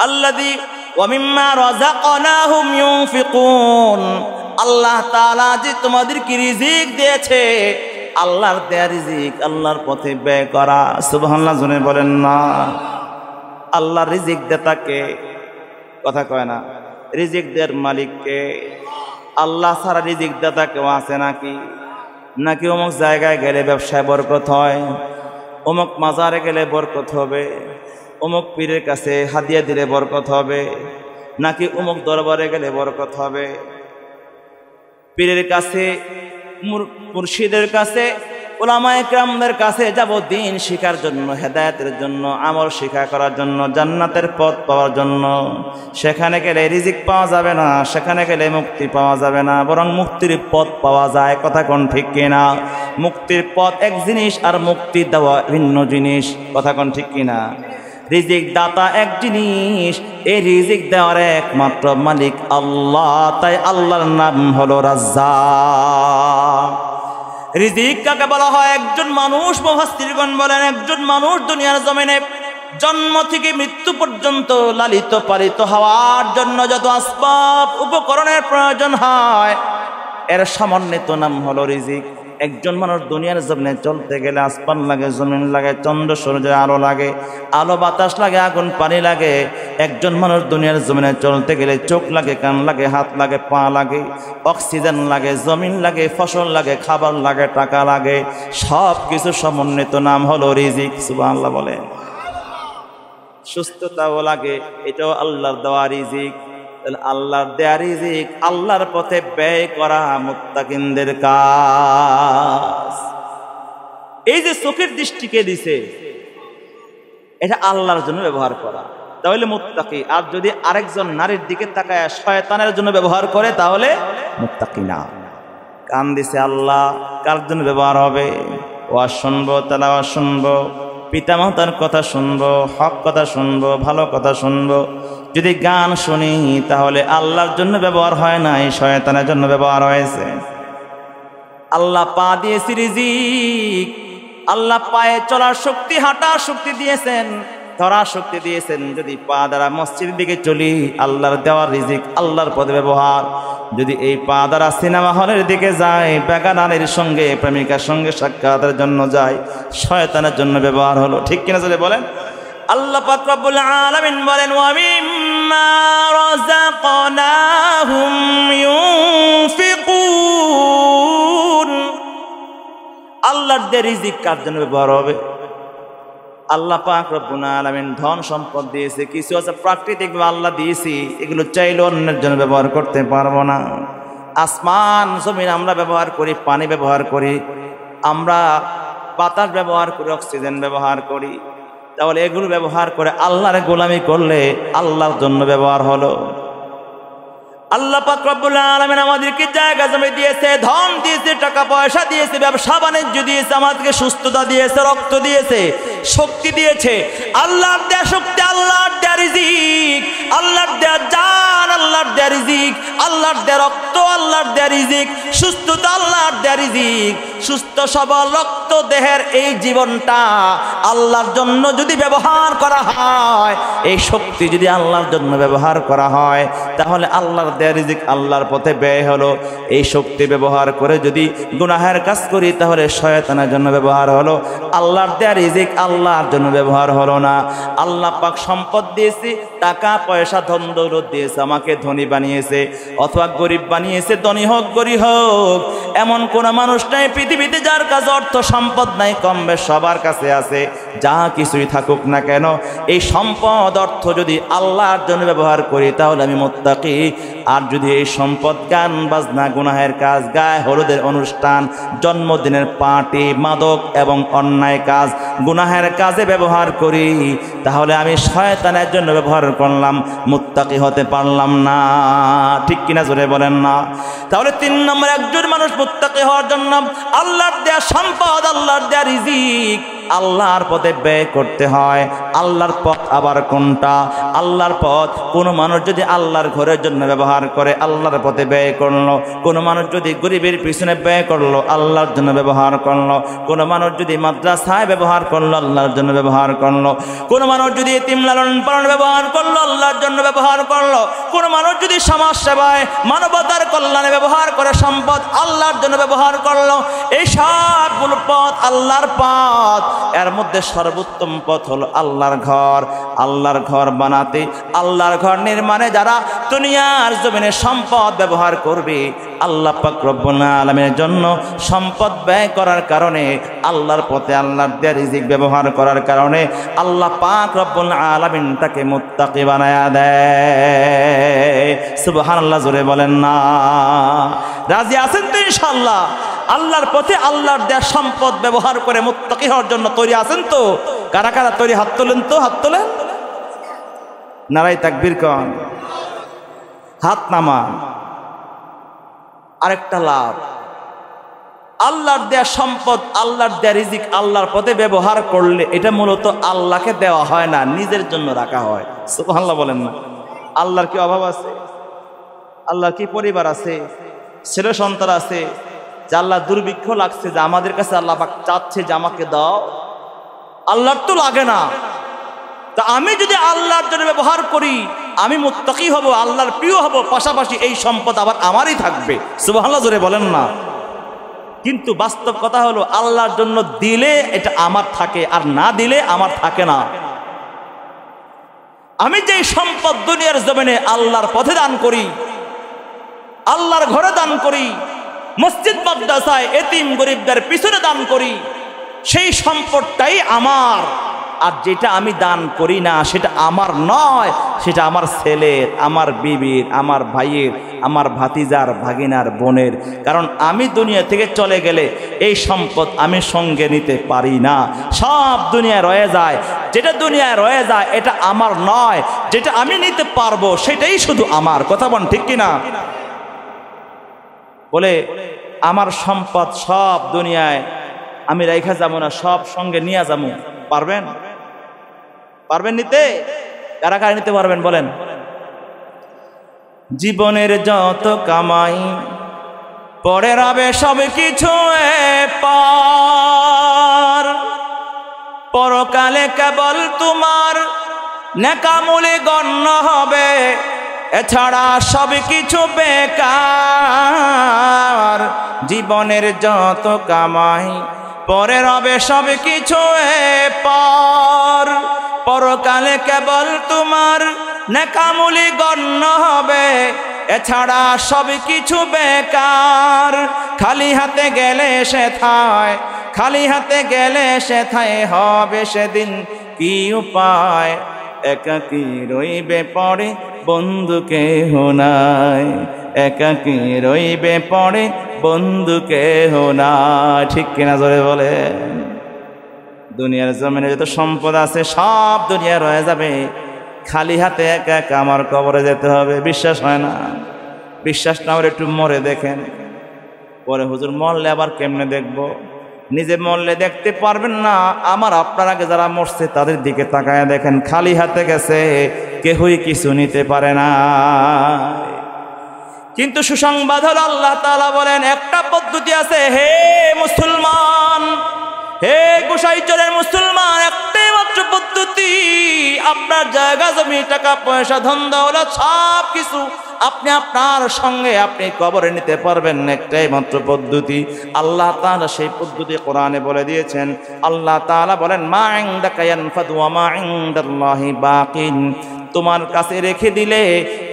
আল্লাযী ওয়া মিম্মা রাযাকনাহুম ইউনফিকুন। আল্লাহ তাআলা যে তোমাদেরকে রিজিক দিয়েছে, আল্লাহর দেয়া রিজিক আল্লাহর পথে ব্যয় করা। সুবহানাল্লাহ জোরে বলেন না। আল্লাহর রিজিক দাতাকে, কথা কয় না, রিজিক দেওয়ার মালিককে। আল্লাহ ছাড়া রিজিক দাতা কেউ আছে নাকি? নাকি অমুক জায়গায় গেলে ব্যবসায় বরকত হয়, অমুক মাজারে গেলে বরকত হবে, অমুক পীরের কাছে হাদিয়া দিলে বরকত হবে, নাকি অমুক দরবারে গেলে বরকত হবে? পীরের কাছে, মুর্শিদের কাছে, উলামায়ে কেরামদের কাছে যাব দ্বীন শিখার জন্য, হেদায়েতের জন্য, আমল শিক্ষা করার জন্য, জান্নাতের পথ পাওয়ার জন্য। সেখানে গেলে রিজিক পাওয়া যাবে না, সেখানে গেলে মুক্তি পাওয়া যাবে না, বরং মুক্তির পথ পাওয়া যায়। কথা কোন ঠিক কিনা? মুক্তির পথ এক জিনিস আর মুক্তি দেওয়া ভিন্ন জিনিস। কথা কোন ঠিক কিনা? রিজিক দাতা এক জিনিস, এই রিজিক দেওয়ার একমাত্র মালিক আল্লাহ। তাই আল্লাহর নাম হলো রাজ্জাক। রিজিক কাকে বলা হয়? একজন মানুষ, মুফাসসিরগণ বলেন একজন মানুষ দুনিয়ার জমিনে জন্ম থেকে মৃত্যু পর্যন্ত লালিত পালিত হওয়ার জন্য যত আসবাব উপকরণের প্রয়োজন হয়, এর সমন্বিত নাম হলো রিজিক। একজন মানুষ দুনিয়ার জমিনে চলতে গেলে আসমান লাগে, জমিন লাগে, চন্দ্র সূর্যের আলো লাগে, আলো বাতাস লাগে, আগুন পানি লাগে। একজন মানুষ দুনিয়ার জমিনে চলতে গেলে চোখ লাগে, কান লাগে, হাত লাগে, পা লাগে, অক্সিজেন লাগে, জমিন লাগে, ফসল লাগে, খাবার লাগে, টাকা লাগে, সব কিছু সমন্বিত নাম হলো রিজিক। সুবহানাল্লাহ বলে। সুস্থতাও লাগে, এটাও আল্লাহর দেওয়া রিজিক। আল্লাহর দেয়া রিজিক আল্লাহর পথে ব্যয় করা মুত্তাকিনদের কাজ। এই যে চোখের দৃষ্টিকে দিছে, এটা আল্লাহর জন্য ব্যবহার করা, তাহলে মুত্তাকি। আর যদি আরেকজন নারীর দিকে তাকায় শয়তানের জন্য ব্যবহার করে, তাহলে মুত্তাকি না। কান দিছে আল্লাহ, কার জন্য ব্যবহার হবে? ওয়াজ শুনবো, তেলাওয়াত শুনবো, পিতামাতার কথা শুনবো, হক কথা শুনবো, ভালো কথা শুনবো। যদি গান শুনি তাহলে আল্লাহর জন্য ব্যবহার হয় নাই, শয়তানের জন্য ব্যবহার হয়েছে। আল্লাহ পা দিয়েছে রিজিক, আল্লাহ পায়ে চলার শক্তি, হাঁটার শক্তি দিয়েছেন, ধরার শক্তি দিয়েছেন। যদি পা দ্বারা মসজিদের দিকে চলি, আল্লাহর দেওয়ার রিজিক, আল্লাহর পথে ব্যবহার। যদি এই পা দ্বারা সিনেমা হলের দিকে যায়, বেগানানের সঙ্গে, প্রেমিকার সঙ্গে সাক্ষাতের জন্য যায়, শয়তানের জন্য ব্যবহার হলো। ঠিক কিনা যদি বলেন? আল্লাহ পাক রব্বুল আলামিন বলেন ওয়া মিম্মা রাযাকনাহুম ইউনফিকুন। আল্লাহর দেয়া রিজিক কার জন্য ব্যবহার হবে? আল্লাহ পাক রব্বুল আলামিন ধন সম্পদ দিয়েছে, কিছু আছে প্রাকৃতিকভাবে আল্লাহ দিয়েছি, এগুলো চাইলে অন্যের জন্য ব্যবহার করতে পারবো না। আসমান জমিন আমরা ব্যবহার করি, পানি ব্যবহার করি, আমরা বাতাস ব্যবহার করি, অক্সিজেন ব্যবহার করি। তাহলে এগুলো ব্যবহার করে আল্লাহর গোলামি করলে আল্লাহর জন্য ব্যবহার হলো। আল্লাহ পাক রব্বুল আলামিন আমাদেরকে জায়গা জমি দিয়েছে, ধন দিয়েছে, টাকা পয়সা দিয়েছে, ব্যবসা বাণিজ্য দিয়েছে, আমাদেরকে সুস্থতা দিয়েছে, রক্ত দিয়েছে, শক্তি দিয়েছে। আল্লাহর দেয়া শক্তি, আল্লাহর দেয়া রিজিক, আল্লাহর দেয়া জান, আল্লাহর দেয়া রিজিক, আল্লাহর দেয়া রক্ত, আল্লাহর দেয়া রিজিক, সুস্থতা আল্লাহর দেয়া রিজিক। সুস্থ সবল রক্ত দেহের এই জীবনটা আল্লাহর জন্য যদি ব্যবহার করা হয়, এই শক্তি যদি আল্লাহর জন্য ব্যবহার করা হয়, তাহলে আল্লাহর দেয়া রিজিক আল্লাহর পথে ব্যয় হলো। এই শক্তি ব্যবহার করে যদি গুনাহের কাজ করি, তাহলে শয়তানের জন্য ব্যবহার হলো, আল্লাহর দেয়া রিজিক আল্লাহর জন্য ব্যবহার হলো না। আল্লাহ পাক সম্পদ দিয়েছে, টাকা পয়সা ধন দৌলত দিয়েছে, আমাকে ধনী বানিয়েছে অথবা গরিব বানিয়েছে। ধনী হোক গরিব হোক, এমন কোন মানুষ নাই পৃথিবীতে যার কাছে অর্থ সম্পদ নাই, কম বেশ সবার কাছে আছে। যা কিছুই থাকুক না কেন, এই সম্পদ অর্থ যদি আল্লাহর জন্য ব্যবহার করি, তাহলে আমি মুত্তাকি। আর যদি এই সম্পদ গান বাজনা, গুনাহের কাজ, গায়ে হলুদের অনুষ্ঠান, জন্মদিনের পার্টি, মাদক এবং অন্যায় কাজ, গুনাহের কাজে ব্যবহার করি, তাহলে আমি শয়তানের জন্য ব্যবহার করলাম, মুত্তাকি হতে পারলাম না। ঠিক কিনা জোরে বলেন না? তাহলে 3 নম্বর, একজন মানুষ মুত্তাকি হওয়ার জন্য আল্লাহর দেয়া সম্পদ, আল্লাহর দেয়া রিজিক আল্লাহর পথে ব্যয় করতে হয়। আল্লাহর পথ আবার কোনটা? আল্লাহর পথ, কোনো মানুষ যদি আল্লাহর ঘরের জন্য ব্যবহার করে, আল্লাহর পথে ব্যয় করলো। কোনো মানুষ যদি গরিবের পিছনে ব্যয় করলো, আল্লাহর জন্য ব্যবহার করলো। কোনো মানুষ যদি মাদ্রাসায় ব্যবহার করলো, আল্লাহর জন্য ব্যবহার করলো। কোনো মানুষ যদি এতিম লালন পালন ব্যবহার করলো, আল্লাহর জন্য ব্যবহার করলো। কোনো মানুষ যদি সমাজ সেবায়, মানবতার কল্যাণে ব্যবহার করে, সম্পদ আল্লাহর জন্য ব্যবহার করলো। এই সবগুলো পথ আল্লাহর পথ। এর মধ্যে সর্বোত্তম পথ হলো আল্লাহর ঘর। আল্লাহর ঘর বানাতে, আল্লাহর ঘর নির্মাণে যারা দুনিয়ার জমিনে সম্পদ ব্যবহার করবে, আল্লাহ পাক রব্বুল আলামিনের জন্য সম্পদ ব্যয় করার কারণে, আল্লাহর পথে আল্লাহর দেয়া রিজিক ব্যবহার করার কারণে আল্লাহ পাক রব্বুল আলামিন তাকে মুত্তাকি বানায়া দেয়। সুবহানাল্লাহ, জোরে বলেন না? রাজি আছেন তো ইনশাআল্লাহ? আল্লাহর পথে আল্লাহর দেয়া সম্পদ ব্যবহার করে মুত্তাকি হওয়ার জন্য তৈরি আছেন তো? কারা কারা তৈরি? হাত তোলেন তো, হাত তোলেন। নারায়ে তাকবীর কন, হাত নামান। আরেকটা লাভ, আল্লাহর দেয়া সম্পদ, আল্লাহর দেয়া রিজিক আল্লাহর পথে ব্যবহার করলে এটা মূলত আল্লাহকে দেওয়া হয় না, নিজের জন্য রাখা হয়। সুবহানাল্লাহ বলেন না? আল্লাহর কি অভাব আছে? আল্লাহর কি পরিবার আছে, ছেলে সন্তান আছে, যে আল্লাহ দুর্ভিক্ষ লাগছে, যে আমাদের কাছে আল্লাহ পাক চাচ্ছে যে আমাকে দাও? আল্লাহর তো লাগে না। তা আমি যদি আল্লাহর জন্য ব্যবহার করি, আমি মুত্তাকি হব, আল্লাহর প্রিয় হব, পাশাপাশি এই সম্পদ আবার আমারই থাকবে। সুবহানাল্লাহ, জোরে বলেন না? কিন্তু বাস্তব কথা হলো, আল্লাহর জন্য দিলে এটা আমার থাকে, আর না দিলে আমার থাকে না। আমি যে সম্পদ দুনিয়ার জমিনে আল্লাহর পথে দান করি, আল্লাহর ঘরে দান করি, মসজিদ মাদ্রাসায় এতিম গরিবদের পিছনে দান করি, সেই সম্পদটাই আমার। আর যেটা আমি দান করি না, সেটা আমার নয়, সেটা আমার ছেলের, আমার বিবির, আমার ভাইয়ের, আমার ভাতিজার, ভাগিনার, বোনের। কারণ আমি দুনিয়া থেকে চলে গেলে এই সম্পদ আমি সঙ্গে নিতে পারি না, সব দুনিয়ায় রয়ে যায়। যেটা দুনিয়ায় রয়ে যায় এটা আমার নয়, যেটা আমি নিতে পারবো সেটাই শুধু আমার। কথা বল, ঠিক কিনা? বলে আমার সম্পদ সব দুনিয়ায় আমি রাইখা যাবো না, সব সঙ্গে নিয়ে যাবো। পারবেন? পারবেন নিতে? কারা কারা নিতে পারবেন বলেন? জীবনের যত কামাই পরে রবে সব কিছু পার, পরকালে কেবল তোমার নেকামূলে গণ্য হবে, এছাড়া সব কিছু বেকার। জীবনের যত কামাই পরে রবে সব কিছু পার, পরকালে কেবল তোমার নেকামূলি গণ্য হবে, এছাড়া সব কিছু বেকার। খালি হাতে গেলে সেথায়, খালি হাতে গেলে সেথায় হবে সেদিন কি উপায়। একাকী রইবে পড়ে বন্ধু কেহ নাই, একাকী রইবে পড়ে বন্ধু কেহ নাই। ঠিক কিনা জোরে বলে? দুনিয়ার জমিনে যত সম্পদ আছে সব দুনিয়া রয়ে যাবে, খালি হাতে একা একা আমার কবরে যেতে হবে। বিশ্বাস হয় না? বিশ্বাস না হলে একটু মরে দেখেন। পরে হুজুর মরলে আবার কেমনে দেখব? নিজে মরলে দেখতে পারবেন না, আমার আপনার আগে যারা মরছে তাদের দিকে তাকায় দেখেন, খালি হাতে গেছে, কেহই কিছু নিতে পারে না। কিন্তু সুসংবাদ হলো আল্লাহ তাআলা বলেন একটা পদ্ধতি আছে, হে মুসলমান, হে গোসাইচরের মুসলমান, একটাই মাত্র পদ্ধতি। আপনার জায়গা জমি টাকা পয়সা ধন দৌলত সব কিছু আপনি আপনার সঙ্গে আপনি কবরে নিতে পারবেন, একটাই মাত্র পদ্ধতি। আল্লাহ তাআলা সেই পদ্ধতি কোরআনে বলে দিয়েছেন। আল্লাহ তাআলা বলেন, মা ইনদাকা ইয়ানফাদু ওয়া মা ইনদাল্লাহি বাকিন। তোমার কাছে রেখে দিলে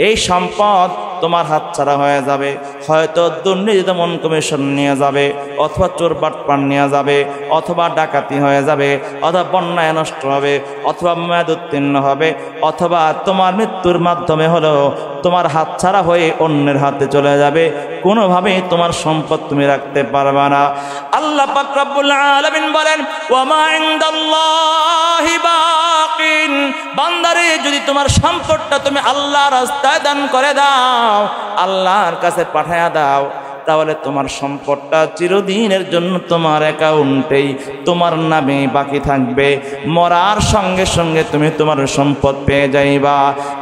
এই সম্পদ তোমার হাতছাড়া হয়ে যাবে। হয়তো দুর্নীতি দমন কমিশন নিয়ে যাবে, অথবা চোর বাটপার নিয়ে যাবে, অথবা ডাকাতি হয়ে যাবে, অথবা বন্যায় নষ্ট হবে, অথবা মেয়াদ উত্তীর্ণ হবে, অথবা তোমার মৃত্যুর মাধ্যমে হলো তোমার হাতছাড়া হয়ে অন্যের হাতে চলে যাবে। কোনোভাবেই তোমার সম্পদ তুমি রাখতে পারবে না। আল্লাহ পাক রব্বুল আলামিন বলেন, ওয়া মা ইনদাল্লাহি বাকিন। বান্দারে, যদি তোমার সম্পদটা তুমি আল্লাহর রাস্তায় দান করে দাও, আল্লাহর কাছে পাঠায়া দাও, তাহলে তোমার সম্পদটা চিরদিনের জন্য তোমার অ্যাকাউন্টেই তোমার নামে বাকি থাকবে। মরার সঙ্গে সঙ্গে তুমি তোমার সম্পদ পেয়ে যাইবা।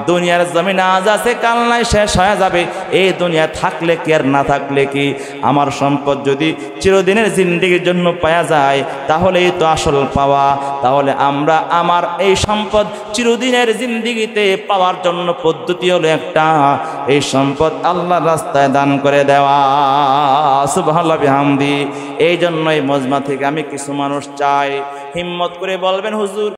দুনিয়ার জমিন আজ আছে কাল নাই শেষ হয়ে যাবে। এই দুনিয়া থাকলে কি আর না থাকলে কি, আমার সম্পদ যদি চিরদিনের জিন্দেগির জন্য পাওয়া যায় তাহলেই তো আসল পাওয়া। তাহলে আমরা আমার এই সম্পদ চিরদিনের জিন্দেগিতে পাওয়ার জন্য পদ্ধতি হলো একটা, এই সম্পদ আল্লাহর রাস্তায় দান করে দেওয়া। সুবহানাল্লাহ বিহামদি। এই জন্যই মজমা থেকে আমি কিছু মানুষ চাই হিম্মত করে বলবেন, হুজুর